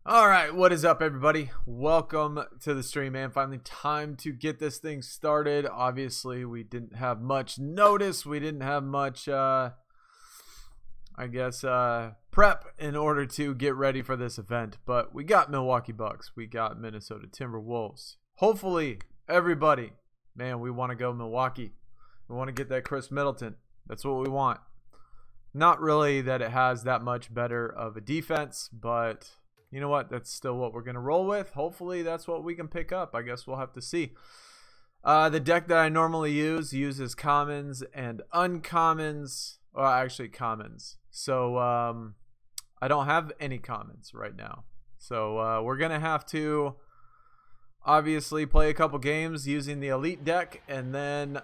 Alright, what is up everybody? Welcome to the stream, man. Finally time to get this thing started. Obviously, we didn't have much notice. We didn't have much, prep in order to get ready for this event. But we got Milwaukee Bucks. We got Minnesota Timberwolves. Hopefully, everybody, man, we want to go Milwaukee. We want to get that Chris Middleton. That's what we want. Not really that it has that much better of a defense, but you know what? That's still what we're going to roll with. Hopefully, that's what we can pick up. I guess we'll have to see. The deck that I normally use uses commons and uncommons. Well, actually, commons. So, I don't have any commons right now. So, we're going to have to obviously play a couple games using the elite deck and then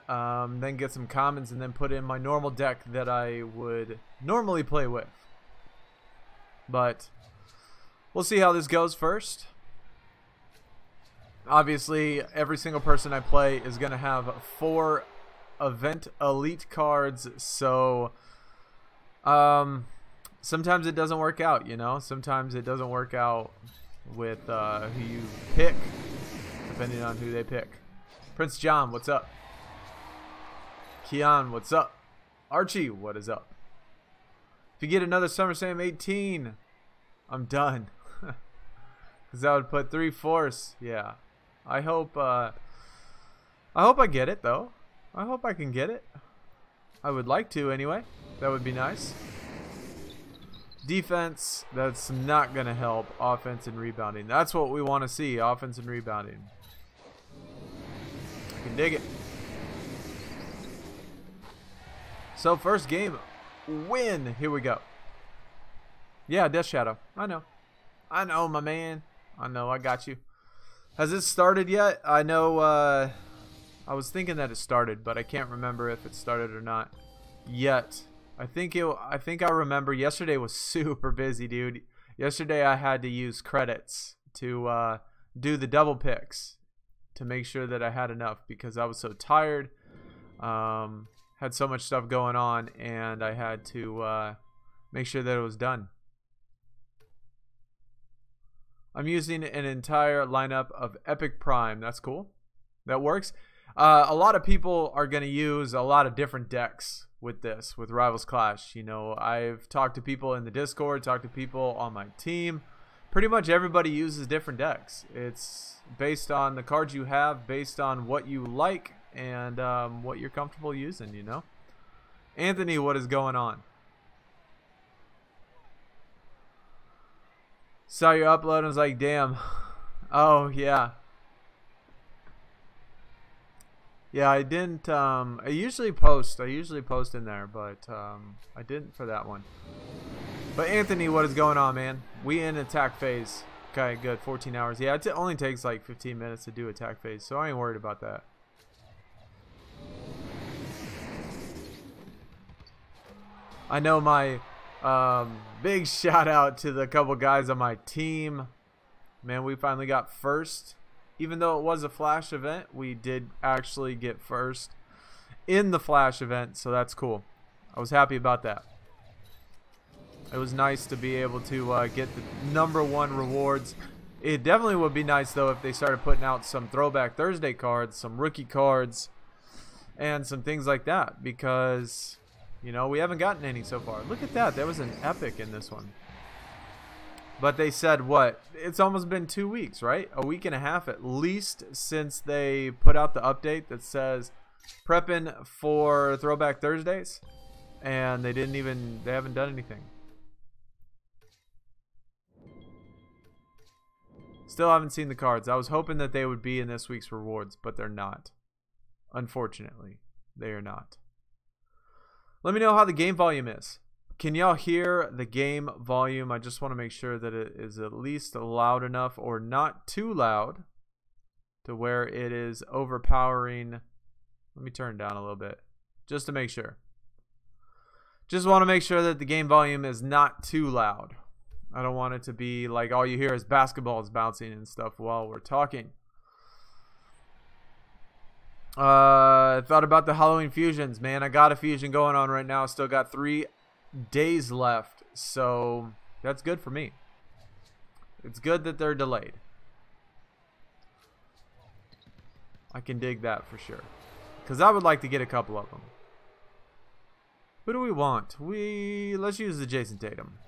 get some commons and then put in my normal deck that I would normally play with. But we'll see how this goes first. Obviously, every single person I play is going to have 4 event elite cards. So, sometimes it doesn't work out, you know. Sometimes it doesn't work out with who you pick, depending on who they pick. Prince John, what's up? Keon, what's up? Archie, what is up? If you get another SummerSlam 18, I'm done. Because that would put 3 force. Yeah. I hope I get it though. I hope I can get it. I would like to anyway. That would be nice. Defense, that's not going to help. Offense and rebounding. That's what we want to see. Offense and rebounding. I can dig it. So first game win. Here we go. Yeah, Death Shadow. I know. I know, my man. I know, I got you. Has it started yet? I know, I was thinking that it started, but I can't remember if it started or not yet. I think I remember yesterday was super busy, dude. Yesterday I had to use credits to do the double picks to make sure that I had enough because I was so tired. Had so much stuff going on, and I had to make sure that it was done. I'm using an entire lineup of Epic Prime. That's cool. That works. A lot of people are going to use a lot of different decks with this, with Rivals Clash. You know, I've talked to people in the Discord, talked to people on my team. Pretty much everybody uses different decks. It's based on the cards you have, based on what you like, and what you're comfortable using, you know. Anthony, what is going on? Saw your upload and was like, damn. Oh, yeah. Yeah, I didn't, I usually post in there, but, I didn't for that one. But Anthony, what is going on, man? We in attack phase. Okay, good, 14 hours. Yeah, it only takes like 15 minutes to do attack phase, so I ain't worried about that. I know my, big shout out to the couple guys on my team. Man, we finally got first. Even though it was a flash event, we did actually get first in the flash event, so that's cool. I was happy about that. It was nice to be able to get the #1 rewards. It definitely would be nice though if they started putting out some Throwback Thursday cards, some rookie cards, and some things like that, because you know, we haven't gotten any so far. Look at that. There was an epic in this one. But they said, what? It's almost been 2 weeks, right? A week and a half at least since they put out the update that says prepping for Throwback Thursdays. And they haven't done anything. Still haven't seen the cards. I was hoping that they would be in this week's rewards, but they're not. Unfortunately, they are not. Let me know how the game volume is. Can y'all hear the game volume? I just want to make sure that it is at least loud enough or not too loud to where it is overpowering. Let me turn it down a little bit just to make sure. Just want to make sure that the game volume is not too loud. I don't want it to be like all you hear is basketballs bouncing and stuff while we're talking. Thought about the Halloween fusions, man. I got a fusion going on right now. Still got 3 days left, so that's good for me. It's good that they're delayed. I can dig that for sure. Because I would like to get a couple of them. Who do we want? Let's use the Jason Tatum.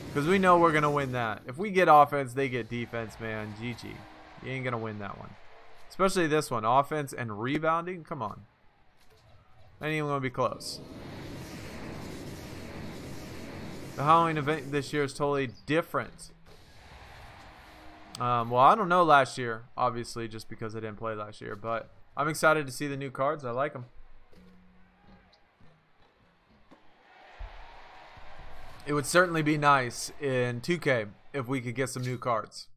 Because we know we're going to win that. If we get offense, they get defense, man. GG. You ain't going to win that one. Especially this one. Offense and rebounding. Come on. Ain't even going to be close. The Halloween event this year is totally different. Well, I don't know last year, obviously, just because I didn't play last year. But I'm excited to see the new cards. I like them. It would certainly be nice in 2K if we could get some new cards.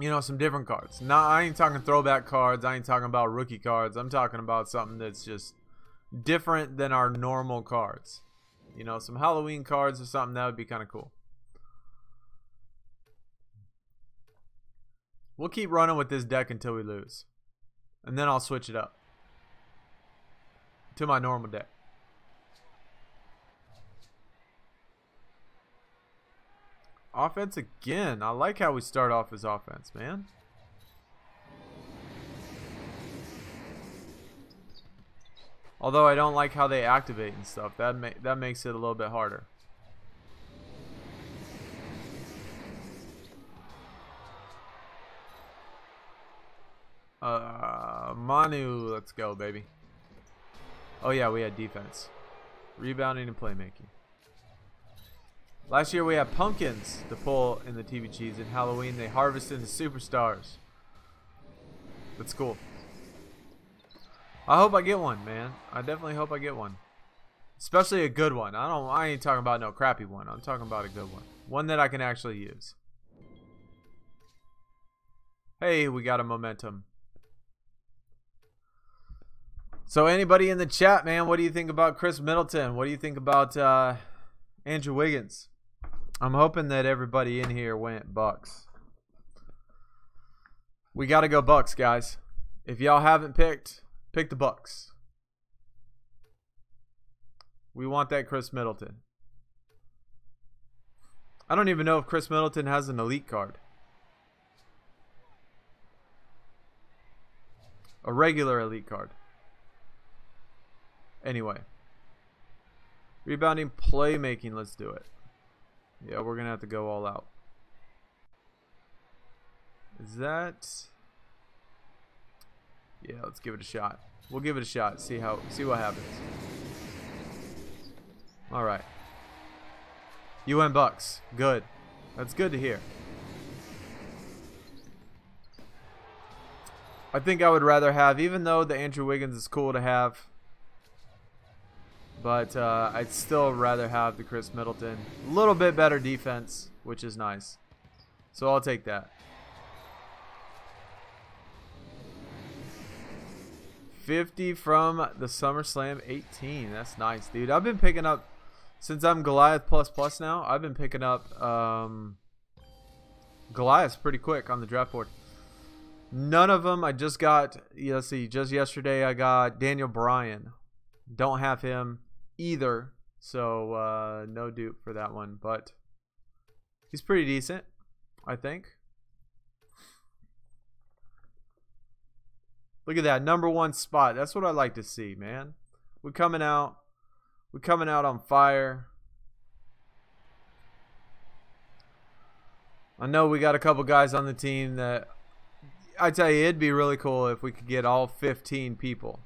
You know, some different cards. I ain't talking throwback cards. I ain't talking about rookie cards. I'm talking about something that's just different than our normal cards. You know, some Halloween cards or something. That would be kind of cool. We'll keep running with this deck until we lose. And then I'll switch it up to my normal deck. Offense again. I like how we start off as offense, man. Although I don't like how they activate and stuff. That makes it a little bit harder. Manu, let's go, baby. Oh yeah, we had defense, rebounding, and playmaking. Last year we had pumpkins to pull in the TV cheese. In Halloween they harvested the superstars. That's cool. I hope I get one, man. I definitely hope I get one. Especially a good one. I ain't talking about no crappy one. I'm talking about a good one. One that I can actually use. Hey, we got a momentum. So anybody in the chat, man, what do you think about Chris Middleton? What do you think about Andrew Wiggins? I'm hoping that everybody in here went Bucks. We got to go Bucks, guys. If y'all haven't picked, pick the Bucks. We want that Chris Middleton. I don't even know if Chris Middleton has an elite card. A regular elite card. Anyway. Rebounding, playmaking, let's do it. Yeah, we're going to have to go all out. Is that... Yeah, let's give it a shot. We'll give it a shot. See what happens. All right. You went Bucks. Good. That's good to hear. I think I would rather have, even though the Andrew Wiggins is cool to have, but I'd still rather have the Chris Middleton. A little bit better defense, which is nice. So I'll take that. 50 from the SummerSlam 18. That's nice, dude. I've been picking up, since I'm Goliath plus now, I've been picking up Goliaths pretty quick on the draft board. None of them. I just got, let's see, just yesterday I got Daniel Bryan. Don't have him either, so no dupe for that one, but he's pretty decent, I think. Look at that, #1 spot. That's what I like to see, man. We're coming out on fire. I know we got a couple guys on the team that, I tell you, it'd be really cool if we could get all 15 people.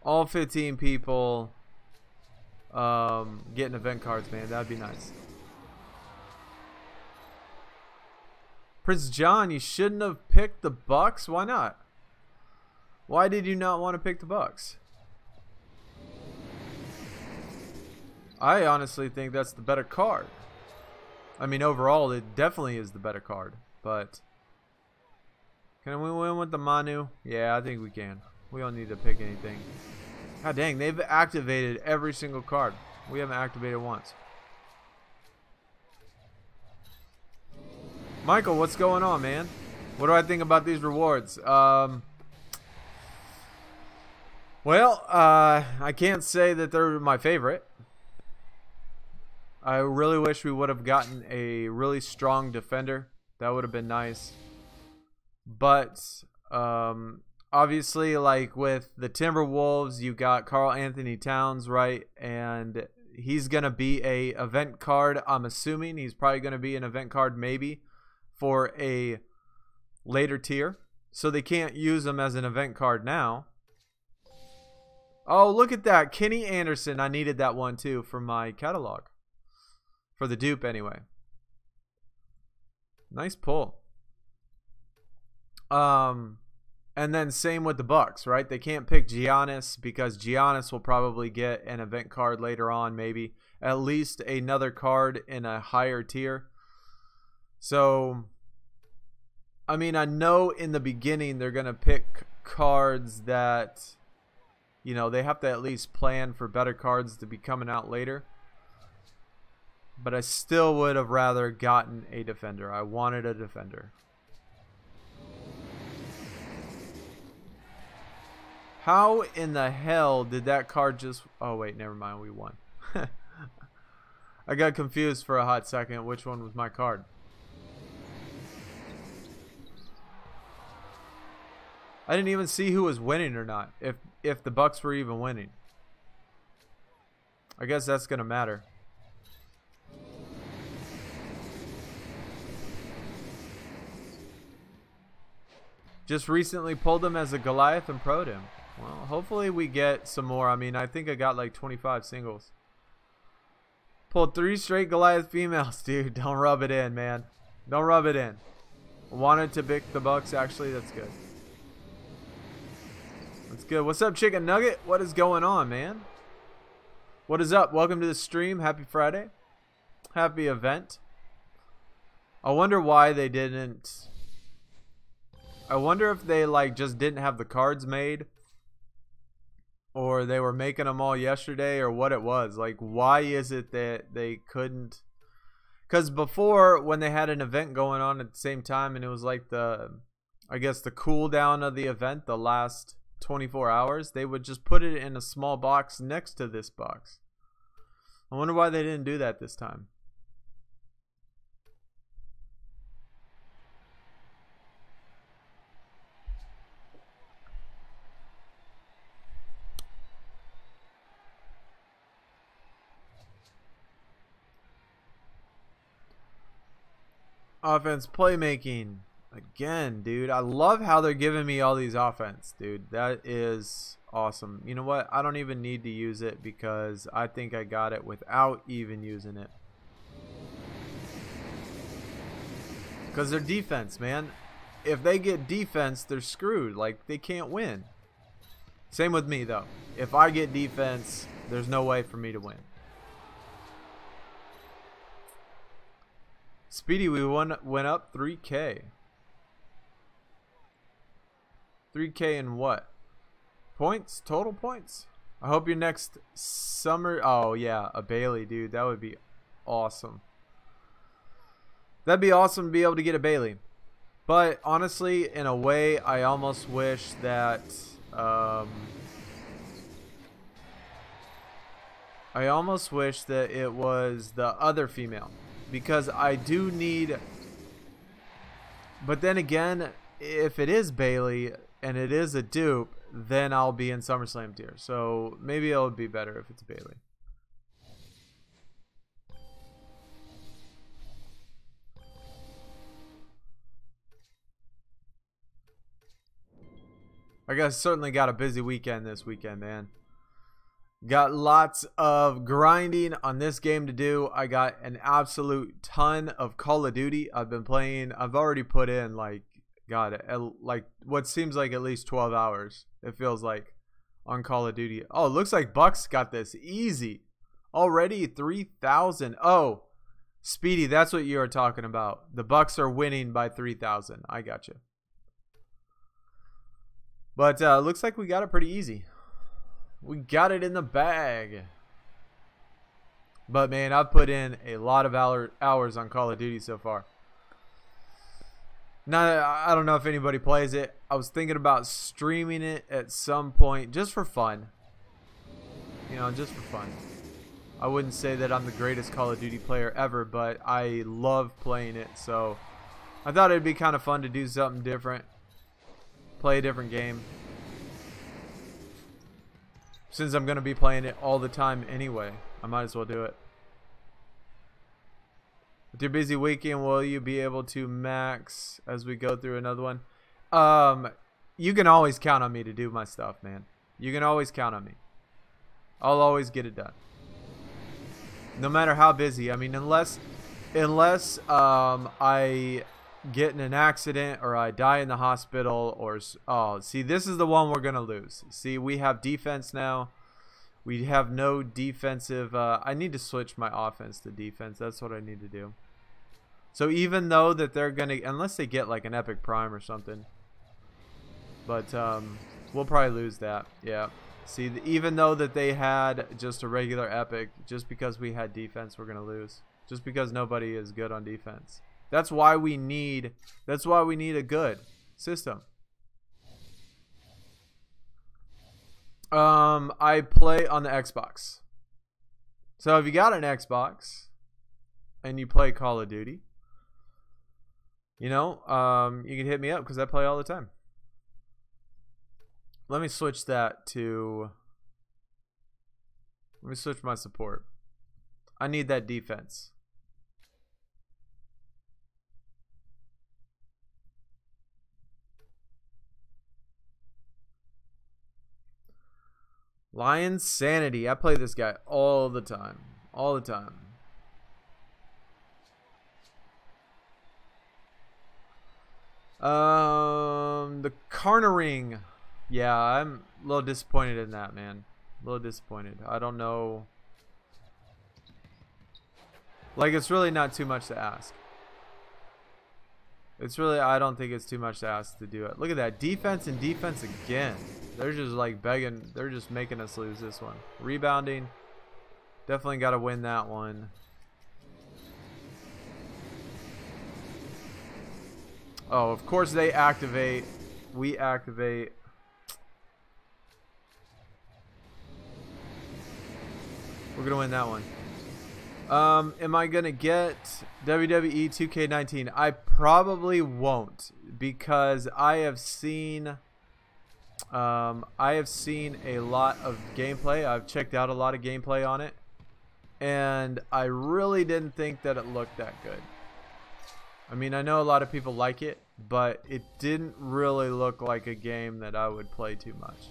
All 15 people getting event cards, man. That'd be nice. Prince John, you shouldn't have picked the Bucks. Why not? Why did you not want to pick the Bucks? I honestly think that's the better card. I mean, overall, it definitely is the better card. But can we win with the Manu? Yeah, I think we can. We don't need to pick anything. God dang, they've activated every single card. We haven't activated once. Michael, what's going on, man? What do I think about these rewards? Well, I can't say that they're my favorite. I really wish we would have gotten a really strong defender. That would have been nice. But obviously, like with the Timberwolves, you got Karl Anthony Towns, right? And he's going to be a event card. I'm assuming he's probably going to be an event card maybe for a later tier. So they can't use him as an event card now. Oh, look at that. Kenny Anderson. I needed that one too for my catalog. For the dupe anyway. Nice pull. And then same with the Bucks, right? They can't pick Giannis because Giannis will probably get an event card later on, maybe. At least another card in a higher tier. So, I mean, I know in the beginning they're going to pick cards that, you know, they have to at least plan for better cards to be coming out later. But I still would have rather gotten a defender. I wanted a defender. How in the hell did that card just... Oh, wait, never mind. We won. I got confused for a hot second. Which one was my card? I didn't even see who was winning or not. If the Bucks were even winning. I guess that's going to matter. Just recently pulled him as a Goliath and pro'd him. Well, hopefully we get some more. I mean, I think I got like 25 singles. Pulled 3 straight Goliath females, dude. Don't rub it in, man. Don't rub it in. Wanted to pick the Bucks, actually. That's good. That's good. What's up, Chicken Nugget? What is going on, man? What is up? Welcome to the stream. Happy Friday. Happy event. I wonder why they didn't... I wonder if they like just didn't have the cards made, or they were making them all yesterday, or what it was. Like, why is it that they couldn't? Because before, when they had an event going on at the same time, and it was like the, I guess the cooldown of the event, the last 24 hours, they would just put it in a small box next to this box. I wonder why they didn't do that this time. Offense playmaking again, dude. I love how they're giving me all these offense, dude. That is awesome. You know what? I don't even need to use it because I think I got it without even using it. Because they're defense, man. If they get defense, they're screwed. Like, they can't win. Same with me, though. If I get defense, there's no way for me to win. Speedy, we went up 3K. 3K in what? Points? Total points? I hope your next summer... Oh, yeah. A Bailey, dude. That would be awesome. That'd be awesome to be able to get a Bailey. But, honestly, in a way, I almost wish that... I almost wish that it was the other female. Because I do need... But then again, if it is Bailey and it is a dupe, then I'll be in SummerSlam tier. So maybe it'll be better if it's Bailey. I guess certainly got a busy weekend this weekend, man. Got lots of grinding on this game to do. I got an absolute ton of Call of Duty. I've been playing. I've already put in like, God, like what seems like at least 12 hours. It feels like on Call of Duty. Oh, it looks like Bucks got this easy. Already 3,000. Oh, Speedy, that's what you are talking about. The Bucks are winning by 3,000. I got you. But looks like we got it pretty easy. We got it in the bag. But, man, I've put in a lot of hours on Call of Duty so far. Now, I don't know if anybody plays it. I was thinking about streaming it at some point just for fun. You know, just for fun. I wouldn't say that I'm the greatest Call of Duty player ever, but I love playing it. So I thought it'd be kind of fun to do something different. Play a different game. Since I'm going to be playing it all the time anyway, I might as well do it. With your busy weekend, will you be able to max as we go through another one? You can always count on me to do my stuff, man. You can always count on me. I'll always get it done. No matter how busy. I mean, unless I get in an accident or I die in the hospital or... Oh, see, this is the one we're going to lose. See, we have defense now. We have no defensive... I need to switch my offense to defense. That's what I need to do. So even though that they're going to... Unless they get like an epic prime or something. But we'll probably lose that. Yeah. See, even though that they had just a regular epic, just because we had defense, we're going to lose. Just because nobody is good on defense. That's why we need a good system. I play on the Xbox. So if you got an Xbox and you play Call of Duty, you know, you can hit me up because I play all the time. Let me switch that to... Let me switch my support. I need that defense. Lion Sanity. I play this guy all the time. All the time. The Carnering. Yeah, I'm a little disappointed in that, man. A little disappointed. I don't know. Like, it's really not too much to ask. It's really, I don't think it's too much to ask to do it. Look at that. Defense and defense again. They're just like begging. They're just making us lose this one. Rebounding. Definitely got to win that one. Oh, of course they activate. We activate. We're going to win that one. Am I going to get WWE 2K19? I probably won't, because I have seen a lot of gameplay. I've checked out a lot of gameplay on it, and I really didn't think that it looked that good. I mean, I know a lot of people like it, but it didn't really look like a game that I would play too much.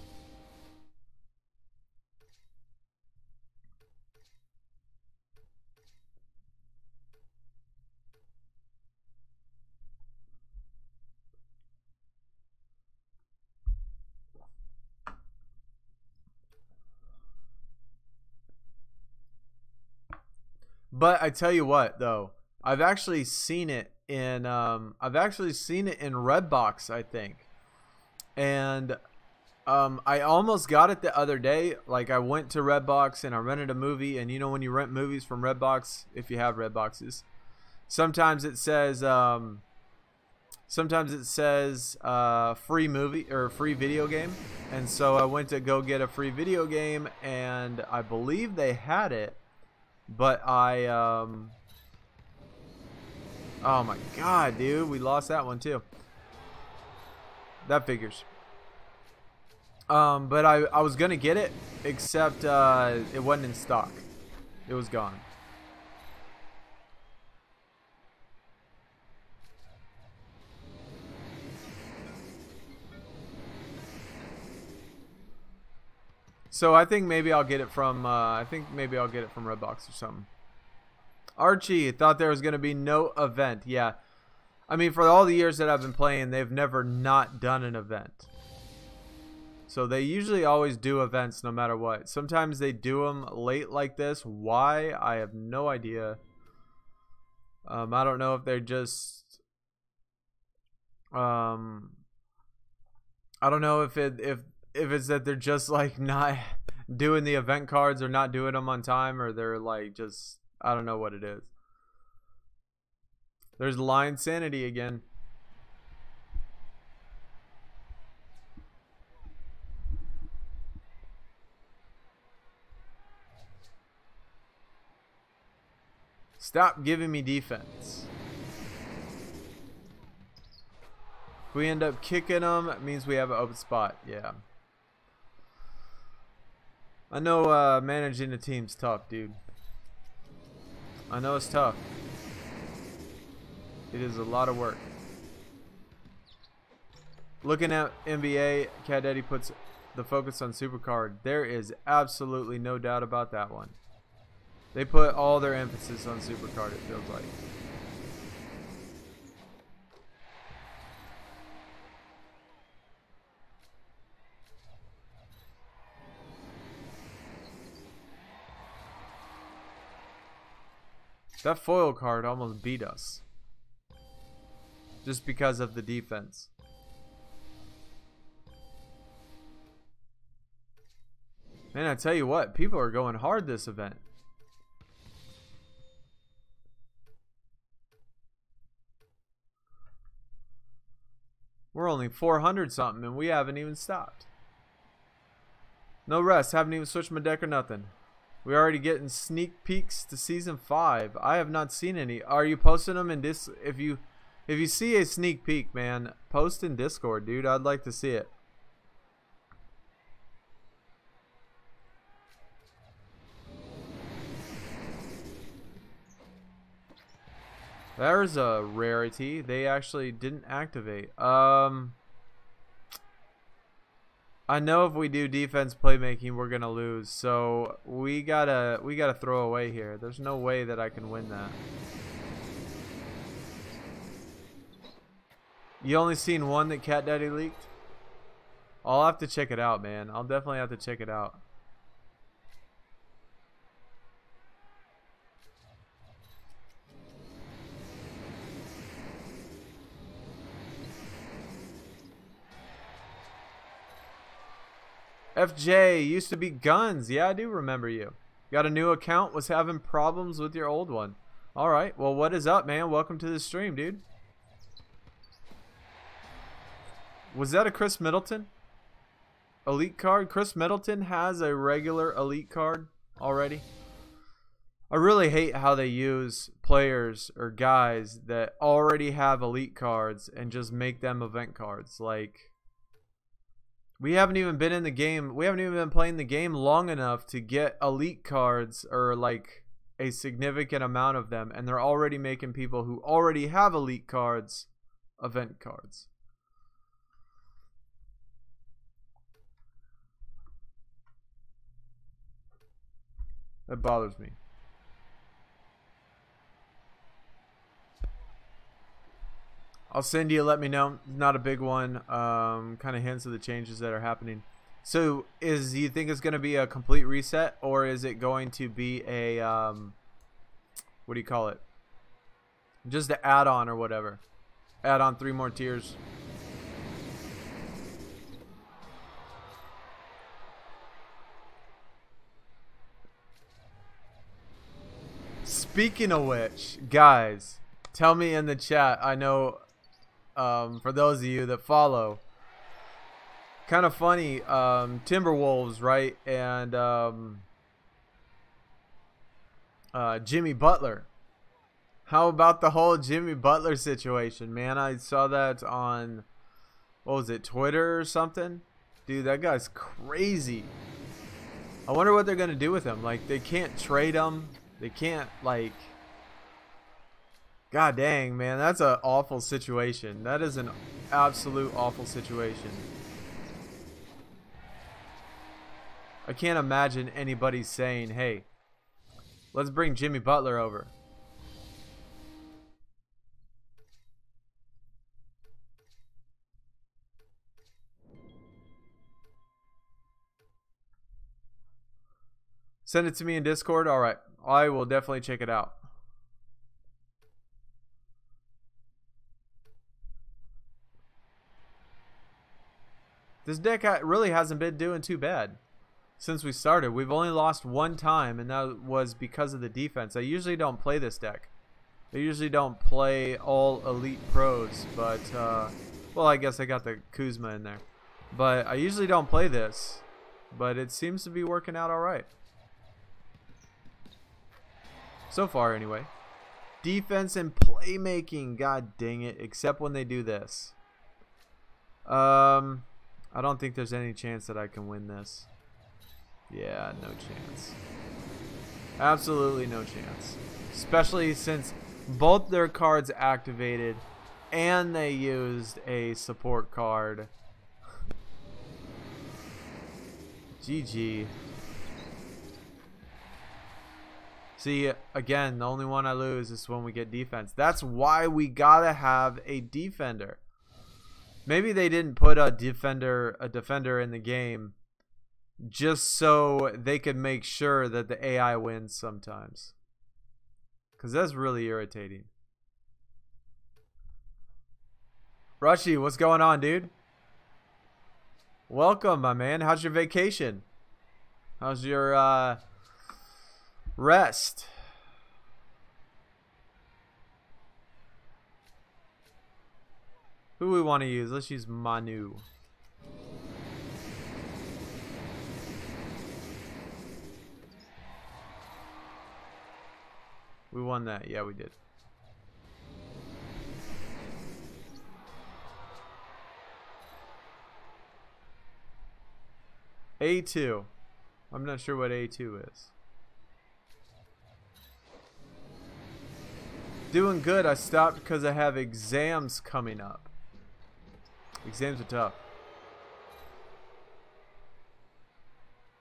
But I tell you what, though, I've actually seen it in Redbox, I think, and I almost got it the other day. Like, I went to Redbox and I rented a movie, and you know when you rent movies from Redbox, if you have Redboxes, sometimes it says free movie or free video game, and so I went to go get a free video game, and I believe they had it. But oh my god, dude, we lost that one too. That figures. But I was gonna get it, except it wasn't in stock. It was gone. So I think maybe I'll get it from Redbox or something. Archie thought there was going to be no event. Yeah. I mean, for all the years that I've been playing, they've never not done an event. So they usually always do events no matter what. Sometimes they do them late like this. Why? I have no idea. I don't know if they're just... I don't know if it's that they're just like not doing the event cards or not doing them on time, or they're like just, I don't know what it is. There's Lion Sanity again. Stop giving me defense. If we end up kicking them, it means we have an open spot. Yeah. I know managing a team's tough, dude. I know it's tough. It is a lot of work. Looking at NBA, Cat Daddy puts the focus on Supercard. There is absolutely no doubt about that one. They put all their emphasis on Supercard, it feels like. That foil card almost beat us. Just because of the defense. Man, I tell you what, people are going hard this event. We're only 400 something and we haven't even stopped. No rest, haven't even switched my deck or nothing. We're already getting sneak peeks to season 5. I have not seen any. Are you posting them in this? If you see a sneak peek, man, post in Discord, dude. I'd like to see it. There's a rarity. They actually didn't activate. I know if we do defense playmaking, we're gonna lose. So we gotta throw away here. There's no way that I can win that. You only seen one that Cat Daddy leaked? I'll have to check it out, man. I'll definitely have to check it out. FJ used to be Guns. Yeah, I do remember you. Got a new account, was having problems with your old one. Alright, well, what is up, man? Welcome to the stream, dude. Was that a Chris Middleton elite card? Chris Middleton has a regular elite card already. I really hate how they use players or guys that already have elite cards and just make them event cards. Like, we haven't even been in the game. We haven't even been playing the game long enough to get elite cards or like a significant amount of them, and they're already making people who already have elite cards event cards. That bothers me. I'll send you, let me know. Not a big one. Kind of hints of the changes that are happening. So, you think it's going to be a complete reset, or is it going to be a, what do you call it? Just an add-on or whatever. Add on 3 more tiers. Speaking of which, guys, tell me in the chat. I know, for those of you that follow, kind of funny, TWolves, right? And Jimmy Butler. How about the whole Jimmy Butler situation, man? I saw that on, what was it, Twitter or something? Dude, that guy's crazy. I wonder what they're going to do with him. Like, they can't trade him. They can't, like, god dang, man, that's an awful situation. That is an absolute awful situation. I can't imagine anybody saying, hey, let's bring Jimmy Butler over. Send it to me in Discord. All right. I will definitely check it out. This deck really hasn't been doing too bad since we started. We've only lost 1 time, and that was because of the defense. I usually don't play this deck. I usually don't play all elite pros, but, well, I guess I got the Kuzma in there. But I usually don't play this, but it seems to be working out all right. So far, anyway. defense and playmaking. God dang it. Except when they do this. I don't think there's any chance that I can win this. Yeah, no chance. Absolutely no chance. Especially since both their cards activated and they used a support card. GG. See, again, the only one I lose is when we get defense. That's why we gotta have a defender. Maybe they didn't put a defender in the game just so they could make sure that the AI wins sometimes. Because that's really irritating. Rushy, what's going on, dude? Welcome, my man. How's your vacation? How's your rest? Who we want to use? Let's use Manu. We won that. Yeah, we did. A2. I'm not sure what A2 is. Doing good. I stopped because I have exams coming up. Exams are tough.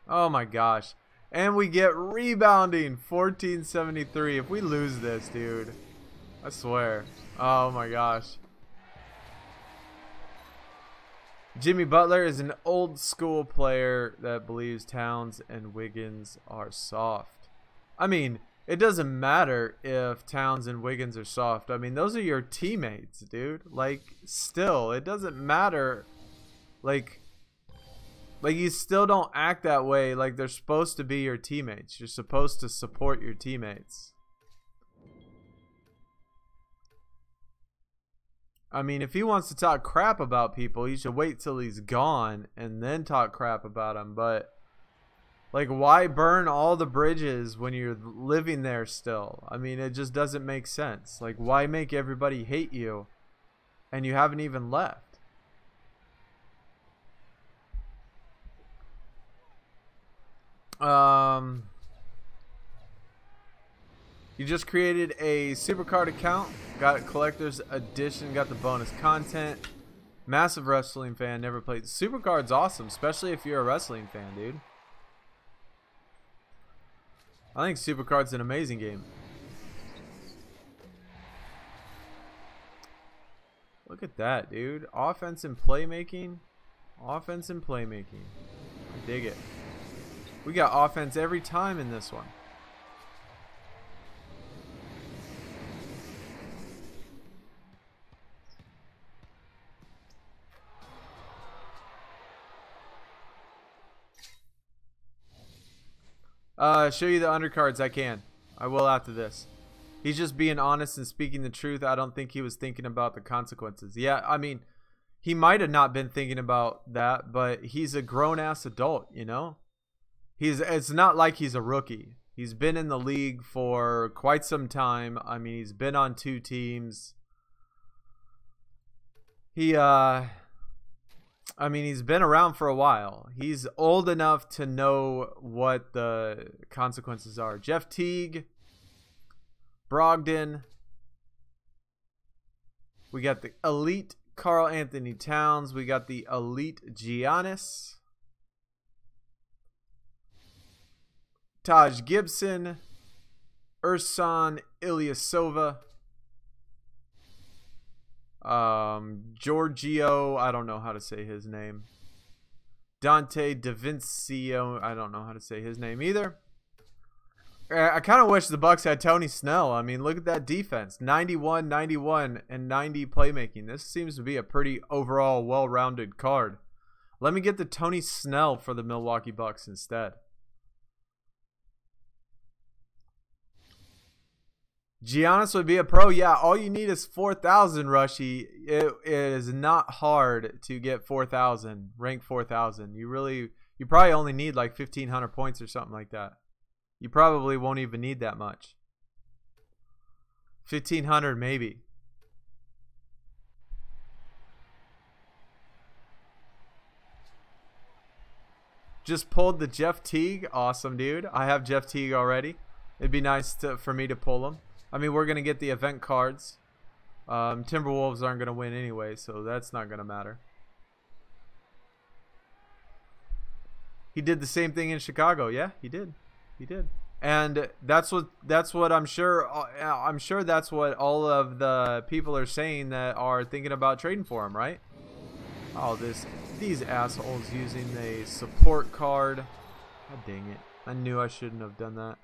Oh my gosh. And we get rebounding. 1473. If we lose this, dude. I swear. Oh my gosh. Jimmy Butler is an old school player that believes Towns and Wiggins are soft. I mean, it doesn't matter if Towns and Wiggins are soft. I mean, those are your teammates, dude. Like, still, it doesn't matter. Like you still don't act that way. Like, they're supposed to be your teammates. You're supposed to support your teammates. I mean, if he wants to talk crap about people, he should wait till he's gone and then talk crap about them. But, like, why burn all the bridges when you're living there still? I mean, it just doesn't make sense. Like, why make everybody hate you and you haven't even left? You just created a Supercard account, got a collector's edition, got the bonus content. Massive wrestling fan, never played. Supercard's awesome, especially if you're a wrestling fan, dude. I think Supercard's an amazing game. Look at that, dude. Offense and playmaking. Offense and playmaking. I dig it. We got offense every time in this one. Show you the undercards. I can. I will after this. He's just being honest and speaking the truth. I don't think he was thinking about the consequences. Yeah, I mean, he might have not been thinking about that, but he's a grown-ass adult, you know? It's not like he's a rookie. He's been in the league for quite some time. I mean, he's been on 2 teams. I mean, he's been around for a while. He's old enough to know what the consequences are. Jeff Teague, Brogdon. We got the elite Karl Anthony Towns. We got the elite Giannis. Taj Gibson. Ersan Ilyasova. Giorgio, I don't know how to say his name. Dante DaVincio, I don't know how to say his name either. I kind of wish the Bucks had Tony Snell. I mean, look at that defense. 91, 91, and 90 playmaking. This seems to be a pretty overall well-rounded card. Let me get the Tony Snell for the Milwaukee Bucks instead. Giannis would be a pro. Yeah, all you need is 4,000, Rushy. It is not hard to get 4,000, rank 4,000. You probably only need like 1,500 points or something like that. You probably won't even need that much. 1,500 maybe. Just pulled the Jeff Teague. Awesome, dude. I have Jeff Teague already. It'd be nice for me to pull him. I mean, we're going to get the event cards. Timberwolves aren't going to win anyway, so that's not going to matter. He did the same thing in Chicago. Yeah, he did. He did. And that's what I'm sure that's what all of the people are saying that are thinking about trading for him, right? Oh, these assholes using a support card. God dang it. I knew I shouldn't have done that.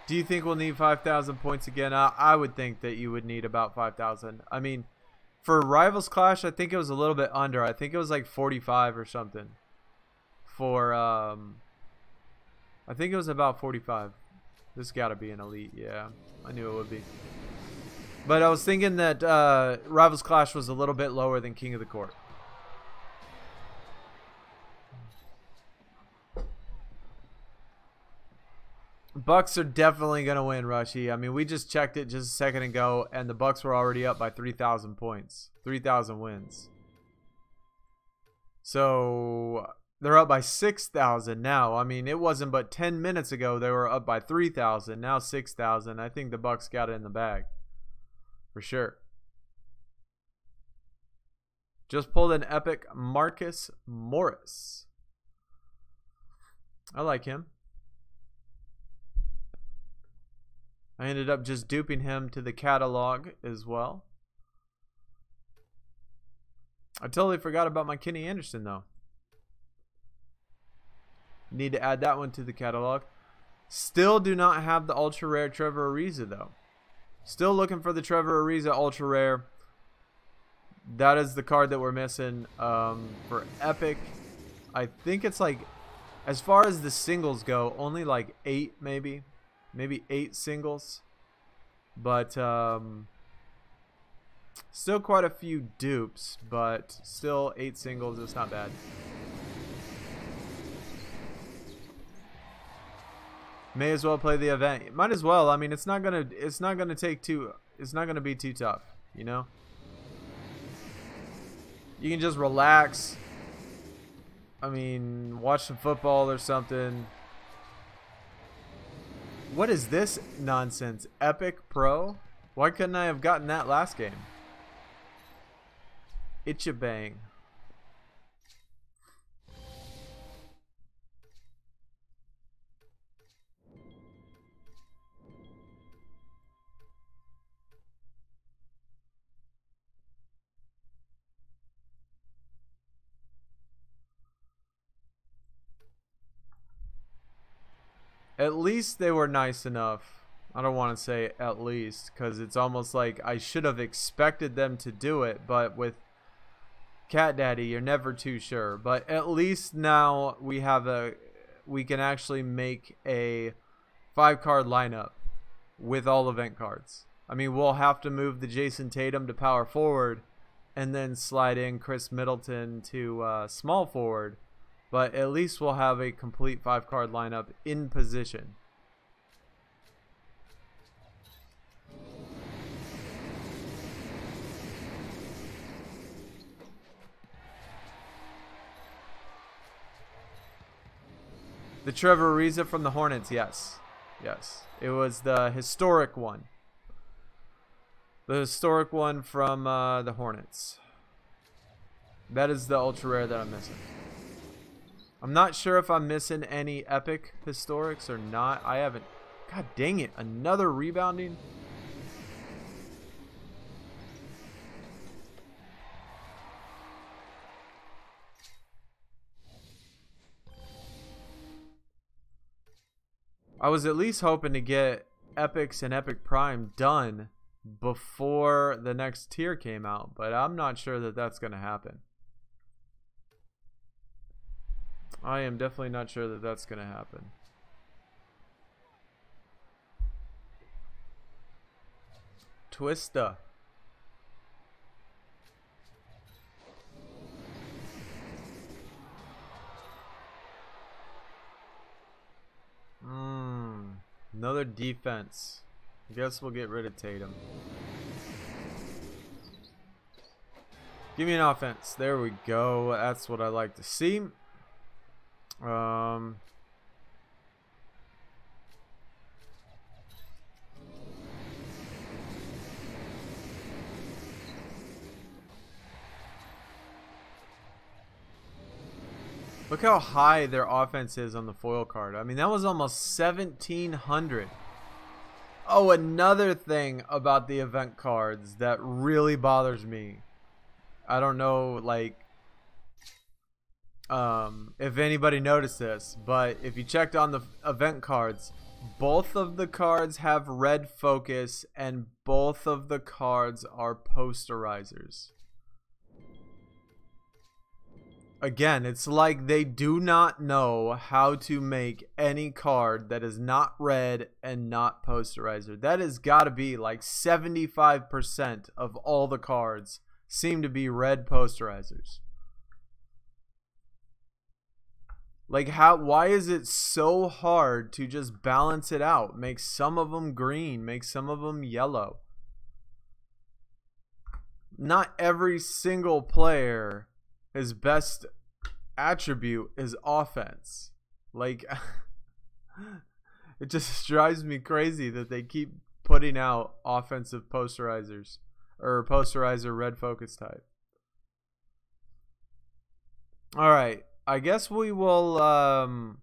Do you think we'll need 5,000 points again? I would think that you would need about 5,000. I mean, for Rivals Clash, I think it was a little bit under. I think it was like 45 or something. For, I think it was about 45. This got to be an elite. Yeah, I knew it would be. But I was thinking that Rivals Clash was a little bit lower than King of the Court. Bucks are definitely going to win, Rushy. I mean, we just checked it just a second ago, and the Bucks were already up by 3,000 points. 3,000 wins. So they're up by 6,000 now. I mean, it wasn't but 10 minutes ago they were up by 3,000. Now 6,000. I think the Bucks got it in the bag. For sure. Just pulled an epic Marcus Morris. I like him. I ended up just duping him to the catalog as well. I totally forgot about my Kenny Anderson, though. Need to add that one to the catalog. Still do not have the ultra rare Trevor Ariza, though. Still looking for the Trevor Ariza ultra rare. That is the card that we're missing for epic. I think it's like, as far as the singles go, only like 8 maybe. Maybe 8 singles, but still quite a few dupes, but still 8 singles. It's not bad. May as well play the event. Might as well. I mean, it's not gonna take too. It's not gonna be too tough, you know. You can just relax. I mean, watch some football or something. What is this nonsense? Epic Pro? Why couldn't I have gotten that last game? Itchabang. At least they were nice enough. I don't want to say at least, because it's almost like I should have expected them to do it, but with Cat Daddy, you're never too sure. But at least now we can actually make a 5-card lineup with all event cards. I mean, we'll have to move the Jason Tatum to power forward and then slide in Chris Middleton to small forward. But at least we'll have a complete 5-card lineup in position. The Trevor Ariza from the Hornets, yes. Yes. It was the historic one. The historic one from the Hornets. That is the ultra rare that I'm missing. I'm not sure if I'm missing any epic historics or not. I haven't. God dang it. Another rebounding. I was at least hoping to get epics and epic prime done before the next tier came out, but I'm not sure that that's going to happen. I am definitely not sure that that's going to happen. Twista. Another defense. I guess we'll get rid of Tatum. Give me an offense. There we go. That's what I like to see. Look how high their offense is on the foil card. I mean, that was almost 1,700. Oh, another thing about the event cards that really bothers me. I don't know, like, if anybody noticed this, but if you checked on the event cards, both of the cards have red focus and both of the cards are posterizers. Again, it's like they do not know how to make any card that is not red and not posterizer. That has got to be like 75% of all the cards seem to be red posterizers. Like, why is it so hard to just balance it out? Make some of them green, make some of them yellow. Not every single player, his best attribute is offense. Like, it just drives me crazy that they keep putting out offensive posterizers or posterizer red focus type. All right, I guess we will I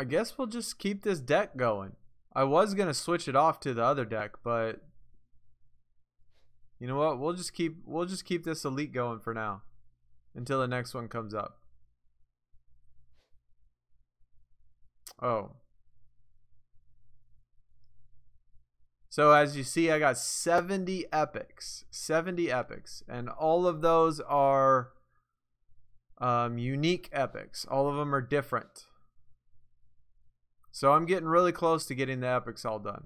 guess we'll just keep this deck going. I was gonna switch it off to the other deck, but you know what? We'll just keep this elite going for now until the next one comes up. Oh. So as you see, I got 70 epics. 70 epics. And all of those are unique epics. All of them are different. So I'm getting really close to getting the epics all done.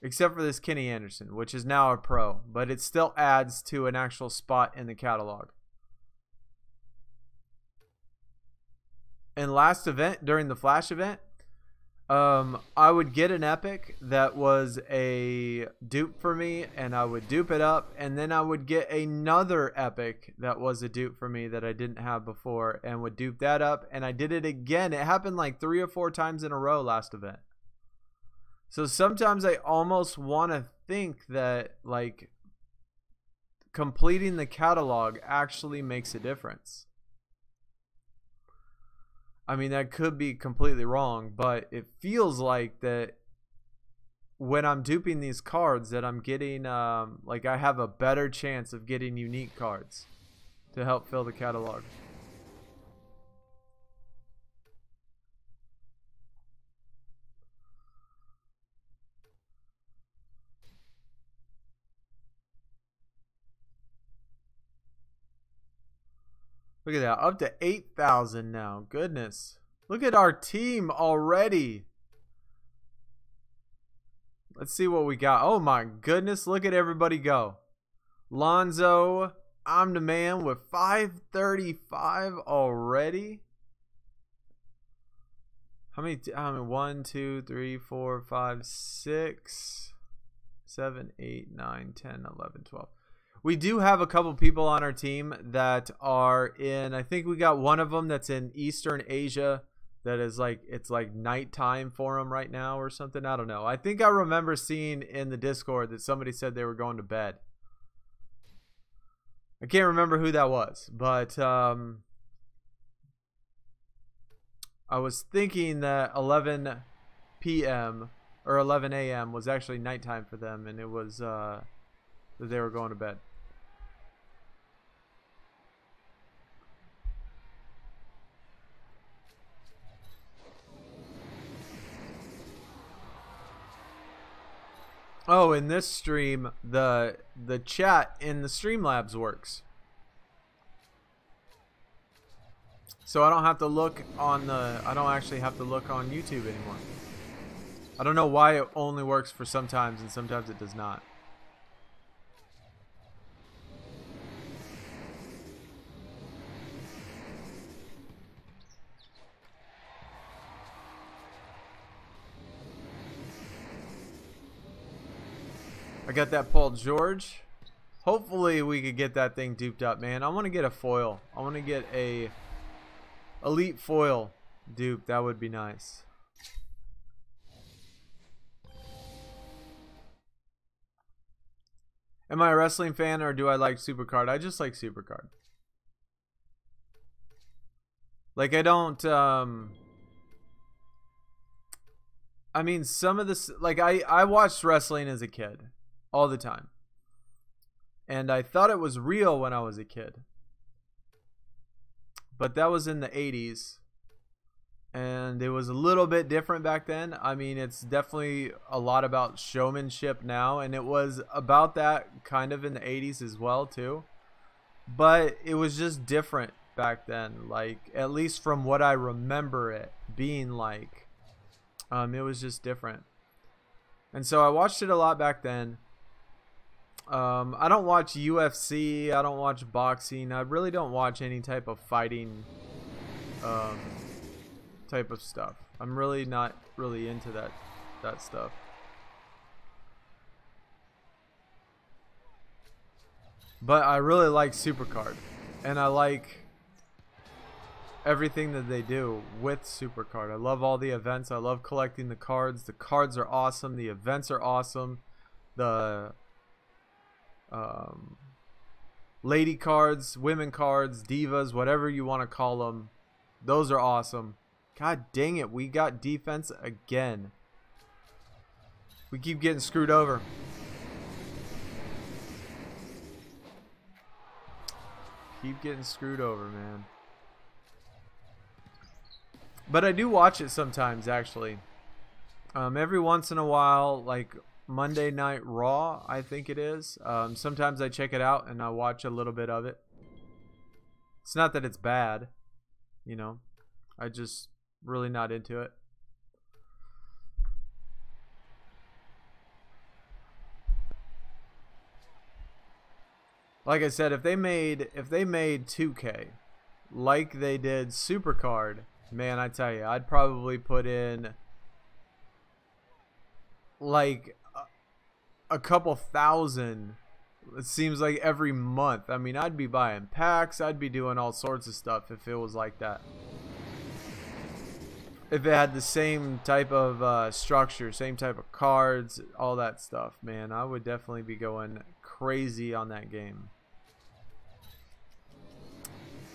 Except for this Kenny Anderson, which is now a pro, but it still adds to an actual spot in the catalog. And last event, during the Flash event, I would get an epic that was a dupe for me, and I would dupe it up, and then I would get another epic that was a dupe for me that I didn't have before, and would dupe that up, and I did it again. It happened like 3 or 4 times in a row last event. So sometimes I almost want to think that, like, completing the catalog actually makes a difference. I mean, that could be completely wrong, but it feels like that when I'm duping these cards that I'm getting, like, I have a better chance of getting unique cards to help fill the catalog. Look at that, up to 8,000 now. Goodness. Look at our team already. Let's see what we got. Oh my goodness, look at everybody go. Lonzo, I'm the man with 535 already. How many? 1, 2, 3, 4, 5, 6, 7, 8, 9, 10, 11, 12. We do have a couple people on our team that are in, I think we got one of them that's in Eastern Asia that is like, it's like nighttime for them right now or something. I don't know. I think I remember seeing in the Discord that somebody said they were going to bed. I can't remember who that was, but I was thinking that 11 p.m. or 11 a.m. was actually nighttime for them, and it was that they were going to bed. Oh, in this stream, the chat in the Streamlabs works. So I don't have to look on the, I don't actually have to look on YouTube anymore. I don't know why it only works for sometimes and sometimes it does not. I got that Paul George. Hopefully we could get that thing duped up, man. I want to get a foil. I want to get a elite foil dupe. That would be nice. Am I a wrestling fan or do I like Supercard? I just like Supercard. Like I don't I mean some of this, like I watched wrestling as a kid all the time. And I thought it was real when I was a kid. But that was in the 80s. And it was a little bit different back then. I mean, it's definitely a lot about showmanship now. And it was about that kind of in the 80s as well, too. But it was just different back then. Like, at least from what I remember it being like. It was just different. And so I watched it a lot back then. I don't watch UFC. I don't watch boxing. I really don't watch any type of fighting type of stuff. I'm really not really into that stuff. But I really like Supercard, and I like everything that they do with Supercard. I love all the events. I love collecting the cards. The cards are awesome. The events are awesome. The lady cards, women cards, divas, whatever you want to call them, those are awesome. God dang it, we got defense again. We keep getting screwed over. Keep getting screwed over, man. But I do watch it sometimes, actually. Every once in a while, like Monday Night Raw, I think it is. Sometimes I check it out and I watch a little bit of it. It's not that it's bad, you know. I just really not into it. Like I said, if they made 2K like they did Supercard, man, I tell you, I'd probably put in like a couple thousand. It seems like every month. I mean, I'd be buying packs. I'd be doing all sorts of stuff if it was like that. If it had the same type of structure, same type of cards, all that stuff, man, I would definitely be going crazy on that game.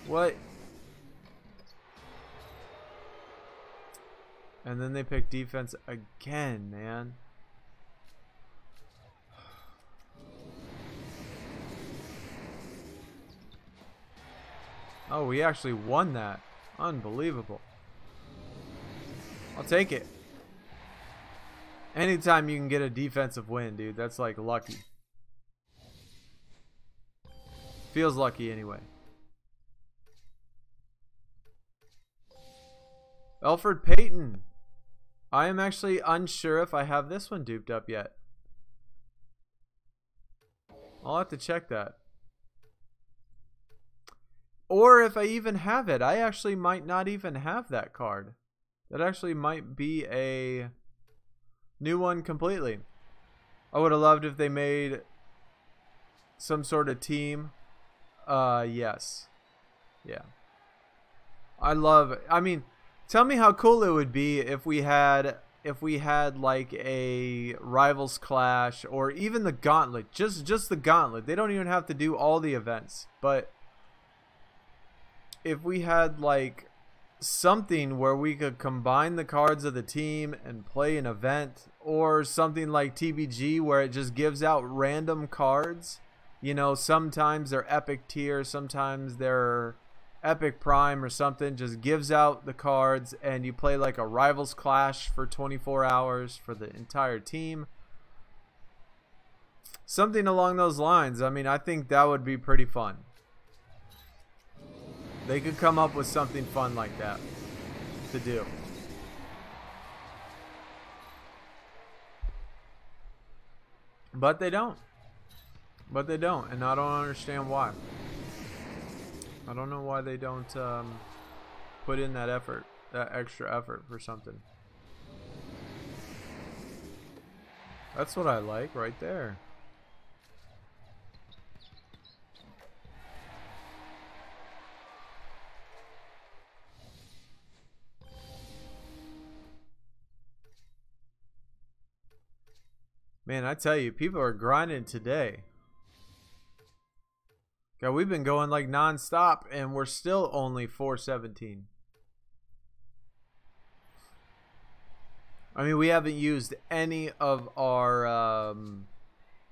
What? And then they pick defense again, man. Oh, we actually won that. Unbelievable. I'll take it. Anytime you can get a defensive win, dude, that's like lucky. Feels lucky anyway. Elfrid Payton. I am actually unsure if I have this one duped up yet. I'll have to check that. Or if I even have it. I actually might not even have that card. That actually might be a new one completely. I would have loved if they made some sort of team. Yes. Yeah. I mean, tell me how cool it would be if we had like a Rivals Clash or even the Gauntlet. Just the Gauntlet. They don't even have to do all the events, but if we had like something where we could combine the cards of the team and play an event, or something like TBG where it just gives out random cards, you know, sometimes they're epic tier, sometimes they're epic prime or something, just gives out the cards and you play like a Rivals Clash for 24 hours for the entire team, something along those lines. I mean, I think that would be pretty fun. They could come up with something fun like that to do. But they don't. But they don't, and I don't understand why. I don't know why they don't put in that effort, that extra effort for something. That's what I like right there. Man, I tell you, people are grinding today. God, we've been going like non-stop, and we're still only 417. I mean, we haven't used any of our